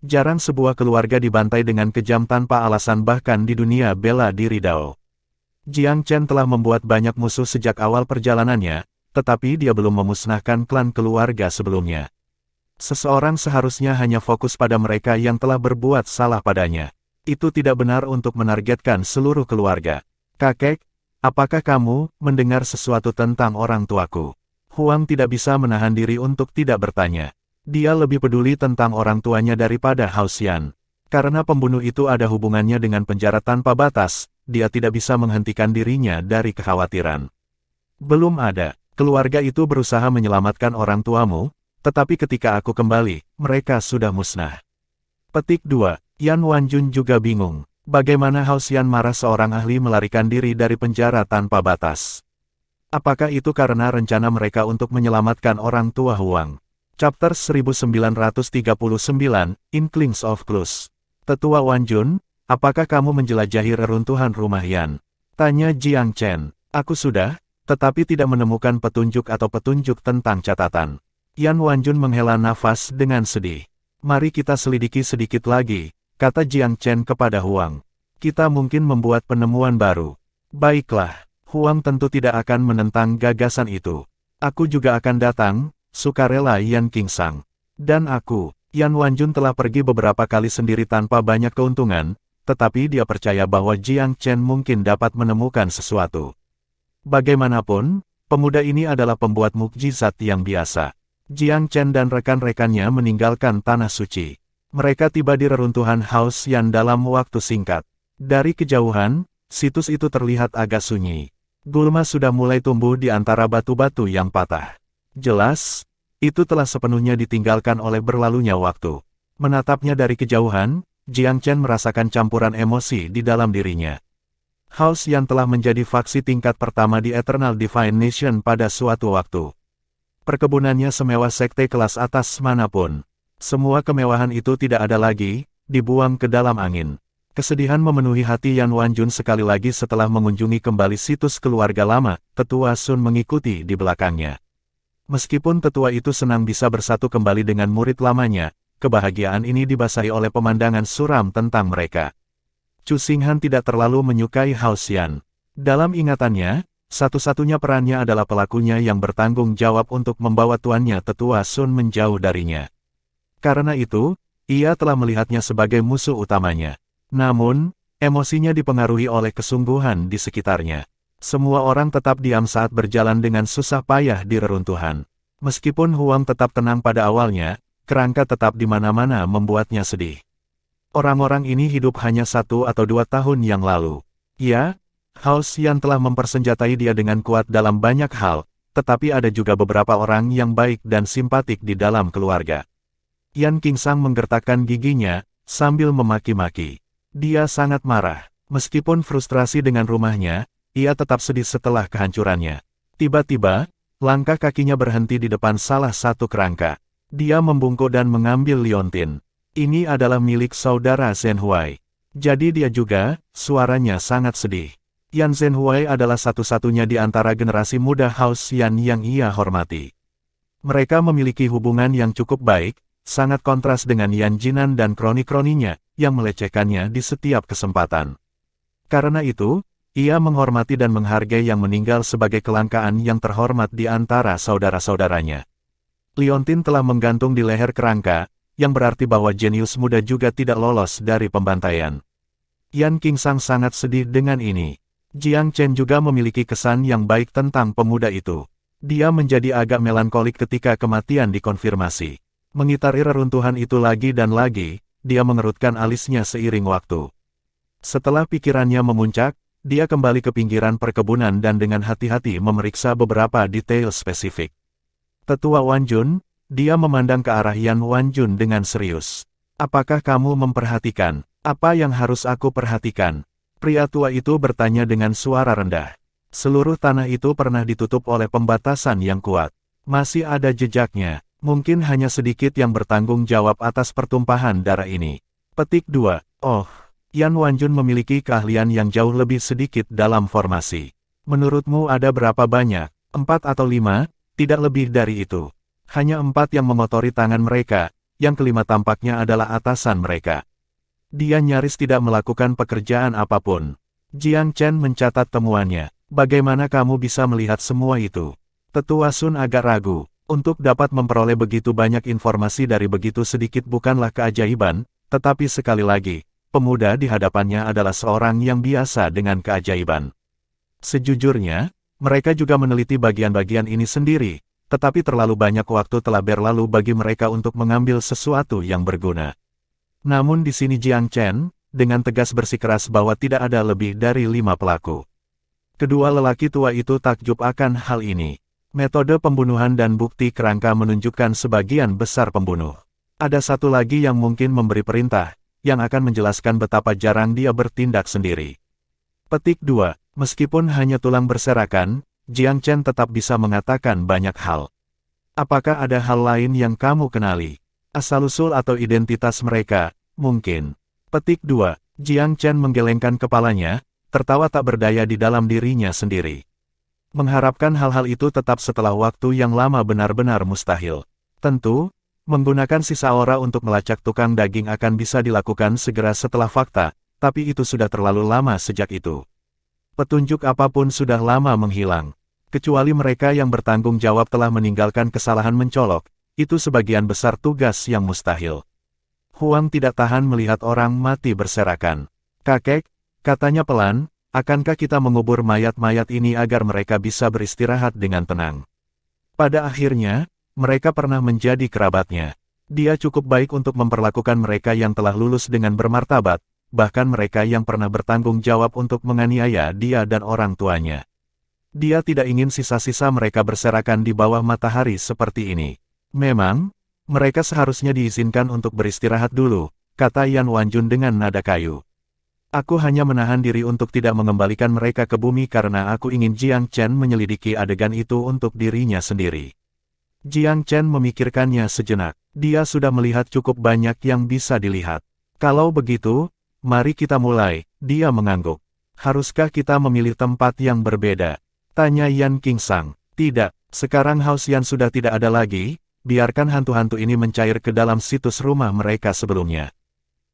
Jarang sebuah keluarga dibantai dengan kejam tanpa alasan bahkan di dunia bela diri Dao. Jiang Chen telah membuat banyak musuh sejak awal perjalanannya, tetapi dia belum memusnahkan klan keluarga sebelumnya. Seseorang seharusnya hanya fokus pada mereka yang telah berbuat salah padanya. Itu tidak benar untuk menargetkan seluruh keluarga. Kakek, apakah kamu mendengar sesuatu tentang orang tuaku? Huang tidak bisa menahan diri untuk tidak bertanya. Dia lebih peduli tentang orang tuanya daripada Hao Xian. Karena pembunuh itu ada hubungannya dengan penjara tanpa batas, dia tidak bisa menghentikan dirinya dari kekhawatiran. Belum ada. Keluarga itu berusaha menyelamatkan orang tuamu, tetapi ketika aku kembali, mereka sudah musnah. Petik 2. Yan Wanjun juga bingung. Bagaimana Hao Xian marah seorang ahli melarikan diri dari penjara tanpa batas? Apakah itu karena rencana mereka untuk menyelamatkan orang tua Huang? Chapter 1939, Inklings of Clues. Tetua Wanjun, apakah kamu menjelajahi reruntuhan rumah Yan? Tanya Jiang Chen. Aku sudah, tetapi tidak menemukan petunjuk atau petunjuk tentang catatan. Yan Wanjun menghela nafas dengan sedih. Mari kita selidiki sedikit lagi, kata Jiang Chen kepada Huang. Kita mungkin membuat penemuan baru. Baiklah, Huang tentu tidak akan menentang gagasan itu. Aku juga akan datang, sukarela Yan Qingsang. Dan aku, Yan Wanjun telah pergi beberapa kali sendiri tanpa banyak keuntungan, tetapi dia percaya bahwa Jiang Chen mungkin dapat menemukan sesuatu. Bagaimanapun, pemuda ini adalah pembuat mukjizat yang biasa. Jiang Chen dan rekan-rekannya meninggalkan Tanah Suci. Mereka tiba di reruntuhan Hao Xian dalam waktu singkat. Dari kejauhan, situs itu terlihat agak sunyi. Gulma sudah mulai tumbuh di antara batu-batu yang patah. Jelas, itu telah sepenuhnya ditinggalkan oleh berlalunya waktu. Menatapnya dari kejauhan, Jiang Chen merasakan campuran emosi di dalam dirinya. Hao Xian telah menjadi faksi tingkat pertama di Eternal Divine Nation pada suatu waktu. Perkebunannya semewah sekte kelas atas manapun. Semua kemewahan itu tidak ada lagi, dibuang ke dalam angin. Kesedihan memenuhi hati Yan Wanjun sekali lagi setelah mengunjungi kembali situs keluarga lama, Tetua Sun mengikuti di belakangnya. Meskipun tetua itu senang bisa bersatu kembali dengan murid lamanya, kebahagiaan ini dibasahi oleh pemandangan suram tentang mereka. Chu Xinghan tidak terlalu menyukai Hao Xian. Dalam ingatannya, satu-satunya perannya adalah pelakunya yang bertanggung jawab untuk membawa tuannya Tetua Sun menjauh darinya. Karena itu, ia telah melihatnya sebagai musuh utamanya. Namun, emosinya dipengaruhi oleh kesungguhan di sekitarnya. Semua orang tetap diam saat berjalan dengan susah payah di reruntuhan. Meskipun Huang tetap tenang pada awalnya, kerangka tetap di mana-mana membuatnya sedih. Orang-orang ini hidup hanya 1 atau 2 tahun yang lalu. Ya, Hao Xian telah mempersenjatai dia dengan kuat dalam banyak hal, tetapi ada juga beberapa orang yang baik dan simpatik di dalam keluarga. Yan Qingsang menggertakkan giginya, sambil memaki-maki. Dia sangat marah. Meskipun frustrasi dengan rumahnya, ia tetap sedih setelah kehancurannya. Tiba-tiba, langkah kakinya berhenti di depan salah satu kerangka. Dia membungkuk dan mengambil liontin. Ini adalah milik saudara Zhenhuai. Jadi dia juga, suaranya sangat sedih. Yan Zhenhuai adalah satu-satunya di antara generasi muda House Yan yang ia hormati. Mereka memiliki hubungan yang cukup baik, sangat kontras dengan Yan Jinan dan kroni-kroninya, yang melecehkannya di setiap kesempatan. Karena itu, ia menghormati dan menghargai yang meninggal sebagai kelangkaan yang terhormat di antara saudara-saudaranya. Liontin telah menggantung di leher kerangka, yang berarti bahwa jenius muda juga tidak lolos dari pembantaian. Yan Qingsang sangat sedih dengan ini. Jiang Chen juga memiliki kesan yang baik tentang pemuda itu. Dia menjadi agak melankolik ketika kematian dikonfirmasi. Mengitari reruntuhan itu lagi dan lagi, dia mengerutkan alisnya seiring waktu. Setelah pikirannya memuncak, dia kembali ke pinggiran perkebunan dan dengan hati-hati memeriksa beberapa detail spesifik. Tetua Wan Jun, dia memandang ke arah Yan Wan Jun dengan serius. Apakah kamu memperhatikan apa yang harus aku perhatikan? Pria tua itu bertanya dengan suara rendah. Seluruh tanah itu pernah ditutup oleh pembatasan yang kuat. Masih ada jejaknya, mungkin hanya sedikit yang bertanggung jawab atas pertumpahan darah ini. Petik 2. Oh, Yan Wan Jun memiliki keahlian yang jauh lebih sedikit dalam formasi. Menurutmu ada berapa banyak? 4 atau 5? Tidak lebih dari itu. Hanya 4 yang mengotori tangan mereka, yang kelima tampaknya adalah atasan mereka. Dia nyaris tidak melakukan pekerjaan apapun. Jiang Chen mencatat temuannya. Bagaimana kamu bisa melihat semua itu? Tetua Sun agak ragu. Untuk dapat memperoleh begitu banyak informasi dari begitu sedikit bukanlah keajaiban, tetapi sekali lagi, pemuda di hadapannya adalah seorang yang biasa dengan keajaiban. Sejujurnya, mereka juga meneliti bagian-bagian ini sendiri, tetapi terlalu banyak waktu telah berlalu bagi mereka untuk mengambil sesuatu yang berguna. Namun di sini Jiang Chen, dengan tegas bersikeras bahwa tidak ada lebih dari 5 pelaku. Kedua lelaki tua itu takjub akan hal ini. Metode pembunuhan dan bukti kerangka menunjukkan sebagian besar pembunuh. Ada satu lagi yang mungkin memberi perintah, yang akan menjelaskan betapa jarang dia bertindak sendiri. Petik 2. Meskipun hanya tulang berserakan, Jiang Chen tetap bisa mengatakan banyak hal. Apakah ada hal lain yang kamu kenali? Asal-usul atau identitas mereka, mungkin. Petik 2. Jiang Chen menggelengkan kepalanya, tertawa tak berdaya di dalam dirinya sendiri. Mengharapkan hal-hal itu tetap setelah waktu yang lama benar-benar mustahil. Tentu, menggunakan sisa aura untuk melacak tukang daging akan bisa dilakukan segera setelah fakta, tapi itu sudah terlalu lama sejak itu. Petunjuk apapun sudah lama menghilang. Kecuali mereka yang bertanggung jawab telah meninggalkan kesalahan mencolok, itu sebagian besar tugas yang mustahil. Huang tidak tahan melihat orang mati berserakan. Kakek, katanya pelan, akankah kita mengubur mayat-mayat ini agar mereka bisa beristirahat dengan tenang? Pada akhirnya, mereka pernah menjadi kerabatnya. Dia cukup baik untuk memperlakukan mereka yang telah lulus dengan bermartabat, bahkan mereka yang pernah bertanggung jawab untuk menganiaya dia dan orang tuanya. Dia tidak ingin sisa-sisa mereka berserakan di bawah matahari seperti ini. Memang, mereka seharusnya diizinkan untuk beristirahat dulu, kata Yan Wan Jun dengan nada kayu. Aku hanya menahan diri untuk tidak mengembalikan mereka ke bumi karena aku ingin Jiang Chen menyelidiki adegan itu untuk dirinya sendiri. Jiang Chen memikirkannya sejenak. Dia sudah melihat cukup banyak yang bisa dilihat. Kalau begitu, mari kita mulai, dia mengangguk. Haruskah kita memilih tempat yang berbeda? Tanya Yan Qingsang. Tidak, sekarang House Yan sudah tidak ada lagi, biarkan hantu-hantu ini mencair ke dalam situs rumah mereka sebelumnya.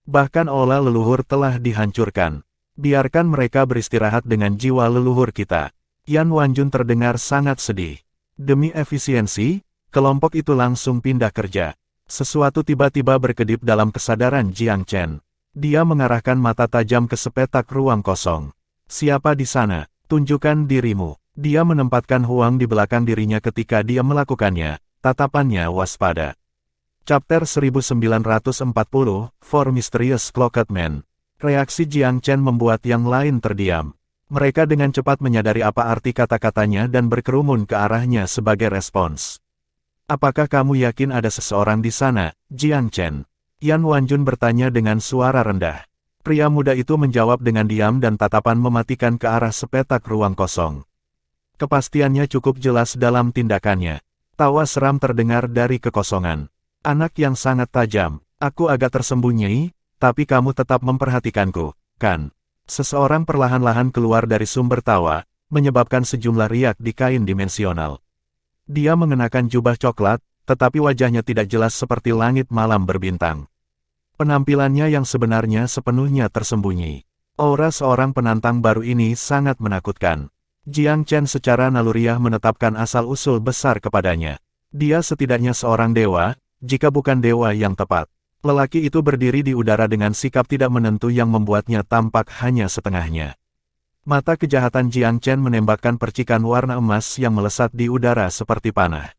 Bahkan aula leluhur telah dihancurkan. Biarkan mereka beristirahat dengan jiwa leluhur kita. Yan Wan Jun terdengar sangat sedih. Demi efisiensi, kelompok itu langsung pindah kerja. Sesuatu tiba-tiba berkedip dalam kesadaran Jiang Chen. Dia mengarahkan mata tajam ke sepetak ruang kosong. Siapa di sana? Tunjukkan dirimu. Dia menempatkan Huang di belakang dirinya ketika dia melakukannya. Tatapannya waspada. Chapter 1940, Four Mysterious Cloaked Men. Reaksi Jiang Chen membuat yang lain terdiam. Mereka dengan cepat menyadari apa arti kata-katanya dan berkerumun ke arahnya sebagai respons. Apakah kamu yakin ada seseorang di sana, Jiang Chen? Yan Wan Jun bertanya dengan suara rendah. Pria muda itu menjawab dengan diam dan tatapan mematikan ke arah sepetak ruang kosong. Kepastiannya cukup jelas dalam tindakannya. Tawa seram terdengar dari kekosongan. Anak yang sangat tajam, aku agak tersembunyi, tapi kamu tetap memperhatikanku, kan? Seseorang perlahan-lahan keluar dari sumber tawa, menyebabkan sejumlah riak di kain dimensional. Dia mengenakan jubah coklat, tetapi wajahnya tidak jelas seperti langit malam berbintang. Penampilannya yang sebenarnya sepenuhnya tersembunyi. Aura seorang penantang baru ini sangat menakutkan. Jiang Chen secara naluriah menetapkan asal-usul besar kepadanya. Dia setidaknya seorang dewa, jika bukan dewa yang tepat. Lelaki itu berdiri di udara dengan sikap tidak menentu yang membuatnya tampak hanya setengahnya. Mata kejahatan Jiang Chen menembakkan percikan warna emas yang melesat di udara seperti panah.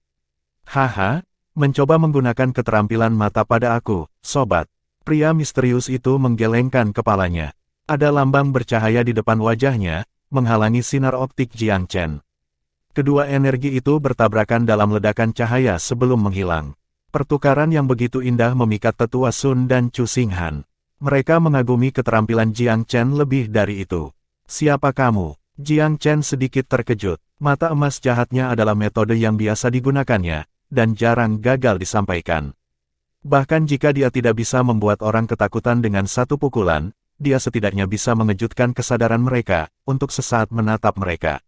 Haha, mencoba menggunakan keterampilan mata pada aku, sobat. Pria misterius itu menggelengkan kepalanya. Ada lambang bercahaya di depan wajahnya, menghalangi sinar optik Jiang Chen. Kedua energi itu bertabrakan dalam ledakan cahaya sebelum menghilang. Pertukaran yang begitu indah memikat tetua Sun dan Chu Xinghan. Mereka mengagumi keterampilan Jiang Chen lebih dari itu. Siapa kamu? Jiang Chen sedikit terkejut. Mata emas jahatnya adalah metode yang biasa digunakannya, dan jarang gagal disampaikan. Bahkan jika dia tidak bisa membuat orang ketakutan dengan satu pukulan, dia setidaknya bisa mengejutkan kesadaran mereka, untuk sesaat menatap mereka.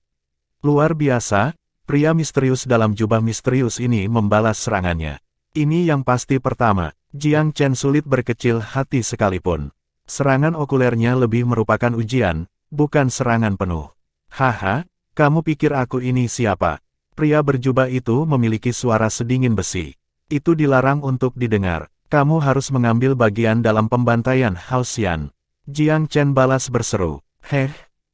Luar biasa, pria misterius dalam jubah misterius ini membalas serangannya. Ini yang pasti pertama, Jiang Chen sulit berkecil hati sekalipun. Serangan okulernya lebih merupakan ujian, bukan serangan penuh. Haha, kamu pikir aku ini siapa? Pria berjubah itu memiliki suara sedingin besi. Itu dilarang untuk didengar. Kamu harus mengambil bagian dalam pembantaian Hao Xian. Jiang Chen balas berseru.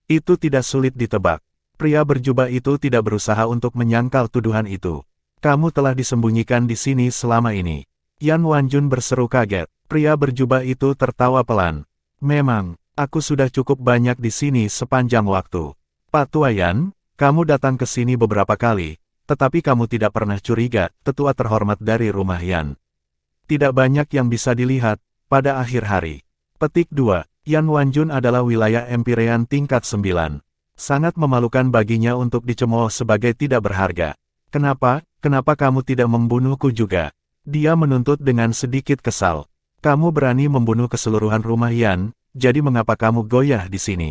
Itu tidak sulit ditebak. Pria berjubah itu tidak berusaha untuk menyangkal tuduhan itu. Kamu telah disembunyikan di sini selama ini. Yan Wanjun berseru kaget. Pria berjubah itu tertawa pelan. Memang, aku sudah cukup banyak di sini sepanjang waktu. Pak Tua Yan, kamu datang ke sini beberapa kali, tetapi kamu tidak pernah curiga, tetua terhormat dari rumah Yan. Tidak banyak yang bisa dilihat, pada akhir hari. Petik 2. Yan Wanjun adalah wilayah Empyrean tingkat 9. Sangat memalukan baginya untuk dicemooh sebagai tidak berharga. Kenapa kamu tidak membunuhku juga? Dia menuntut dengan sedikit kesal. Kamu berani membunuh keseluruhan rumah Yan, jadi mengapa kamu goyah di sini?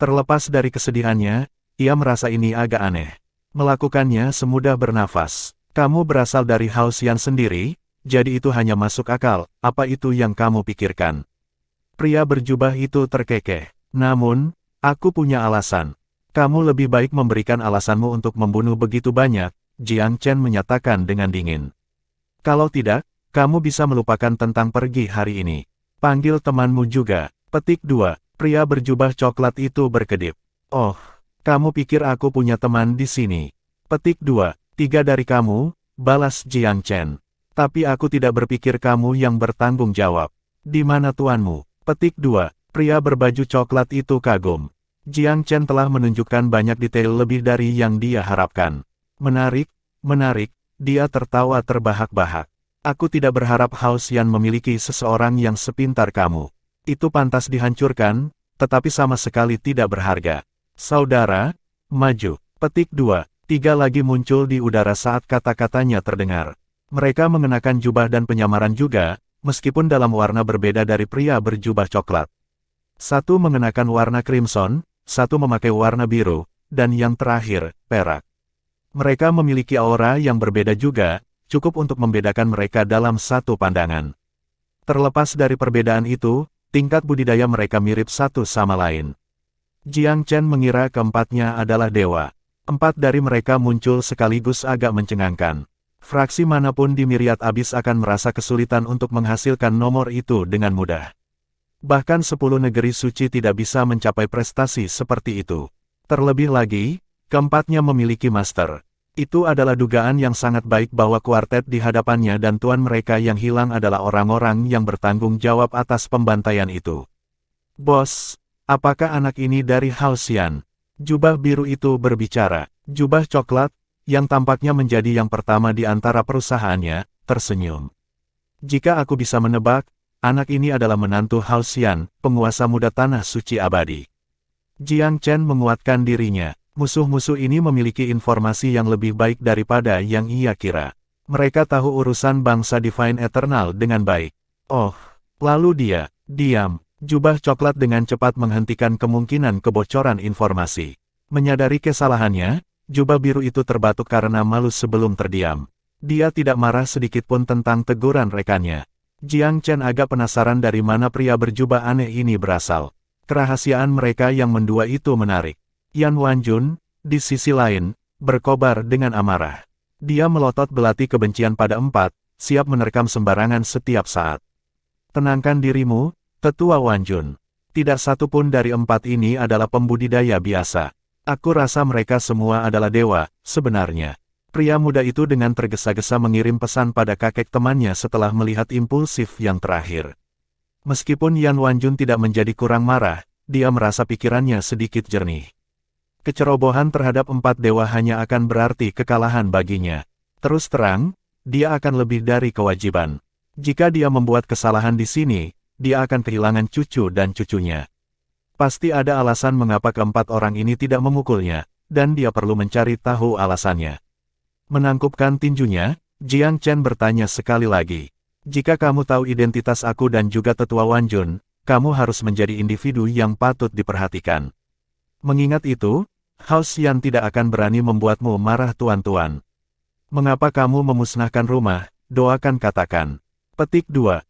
Terlepas dari kesedihannya, ia merasa ini agak aneh. Melakukannya semudah bernafas. Kamu berasal dari Hao Xian sendiri, jadi itu hanya masuk akal, apa itu yang kamu pikirkan? Pria berjubah itu terkekeh. Namun, aku punya alasan. Kamu lebih baik memberikan alasanmu untuk membunuh begitu banyak, Jiang Chen menyatakan dengan dingin. Kalau tidak, kamu bisa melupakan tentang pergi hari ini. Panggil temanmu juga. Petik 2. Pria berjubah coklat itu berkedip. Oh, kamu pikir aku punya teman di sini? Petik 2. 3 dari kamu, balas Jiang Chen. Tapi aku tidak berpikir kamu yang bertanggung jawab. Di mana tuanmu? Petik 2. Pria berbaju coklat itu kagum. Jiang Chen telah menunjukkan banyak detail lebih dari yang dia harapkan. Menarik, dia tertawa terbahak-bahak. Aku tidak berharap Hao Xian memiliki seseorang yang sepintar kamu. Itu pantas dihancurkan, tetapi sama sekali tidak berharga. Saudara, maju. Petik 2. 3 lagi muncul di udara saat kata-katanya terdengar. Mereka mengenakan jubah dan penyamaran juga, meskipun dalam warna berbeda dari pria berjubah coklat. Satu mengenakan warna crimson, satu memakai warna biru, dan yang terakhir, perak. Mereka memiliki aura yang berbeda juga, cukup untuk membedakan mereka dalam satu pandangan. Terlepas dari perbedaan itu, tingkat budidaya mereka mirip satu sama lain. Jiang Chen mengira keempatnya adalah dewa. 4 dari mereka muncul sekaligus agak mencengangkan. Fraksi manapun di Miriat Abis akan merasa kesulitan untuk menghasilkan nomor itu dengan mudah. Bahkan 10 negeri suci tidak bisa mencapai prestasi seperti itu. Terlebih lagi, keempatnya memiliki master. Itu adalah dugaan yang sangat baik bahwa kuartet di hadapannya dan tuan mereka yang hilang adalah orang-orang yang bertanggung jawab atas pembantaian itu. Bos, apakah anak ini dari Hao Xian? Jubah biru itu berbicara. Jubah coklat, yang tampaknya menjadi yang pertama di antara perusahaannya, tersenyum. Jika aku bisa menebak, Anak ini adalah menantu Hao Xian, penguasa muda tanah suci abadi. Jiang Chen menguatkan dirinya. Musuh-musuh ini memiliki informasi yang lebih baik daripada yang ia kira. Mereka tahu urusan bangsa Divine Eternal dengan baik. Oh, lalu dia, diam. Jubah coklat dengan cepat menghentikan kemungkinan kebocoran informasi. Menyadari kesalahannya, jubah biru itu terbatuk karena malu sebelum terdiam. Dia tidak marah sedikitpun tentang teguran rekannya. Jiang Chen agak penasaran dari mana pria berjubah aneh ini berasal. Kerahasiaan mereka yang mendua itu menarik. Yan Wanjun, di sisi lain, berkobar dengan amarah. Dia melotot belati kebencian pada empat, siap menerkam sembarangan setiap saat. Tenangkan dirimu, Tetua Wanjun. Tidak satu pun dari empat ini adalah pembudidaya biasa. Aku rasa mereka semua adalah dewa, sebenarnya. Pria muda itu dengan tergesa-gesa mengirim pesan pada kakek temannya setelah melihat impulsif yang terakhir. Meskipun Yan Wanjun tidak menjadi kurang marah, dia merasa pikirannya sedikit jernih. Kecerobohan terhadap empat dewa hanya akan berarti kekalahan baginya. Terus terang, dia akan lebih dari kewajiban. Jika dia membuat kesalahan di sini, dia akan kehilangan cucu dan cucunya. Pasti ada alasan mengapa keempat orang ini tidak memukulnya, dan dia perlu mencari tahu alasannya. Menangkupkan tinjunya, Jiang Chen bertanya sekali lagi. Jika kamu tahu identitas aku dan juga Tetua Wanjun, kamu harus menjadi individu yang patut diperhatikan. Mengingat itu, Hao Xian tidak akan berani membuatmu marah tuan-tuan. Mengapa kamu memusnahkan rumah, doakan katakan. Petik 2.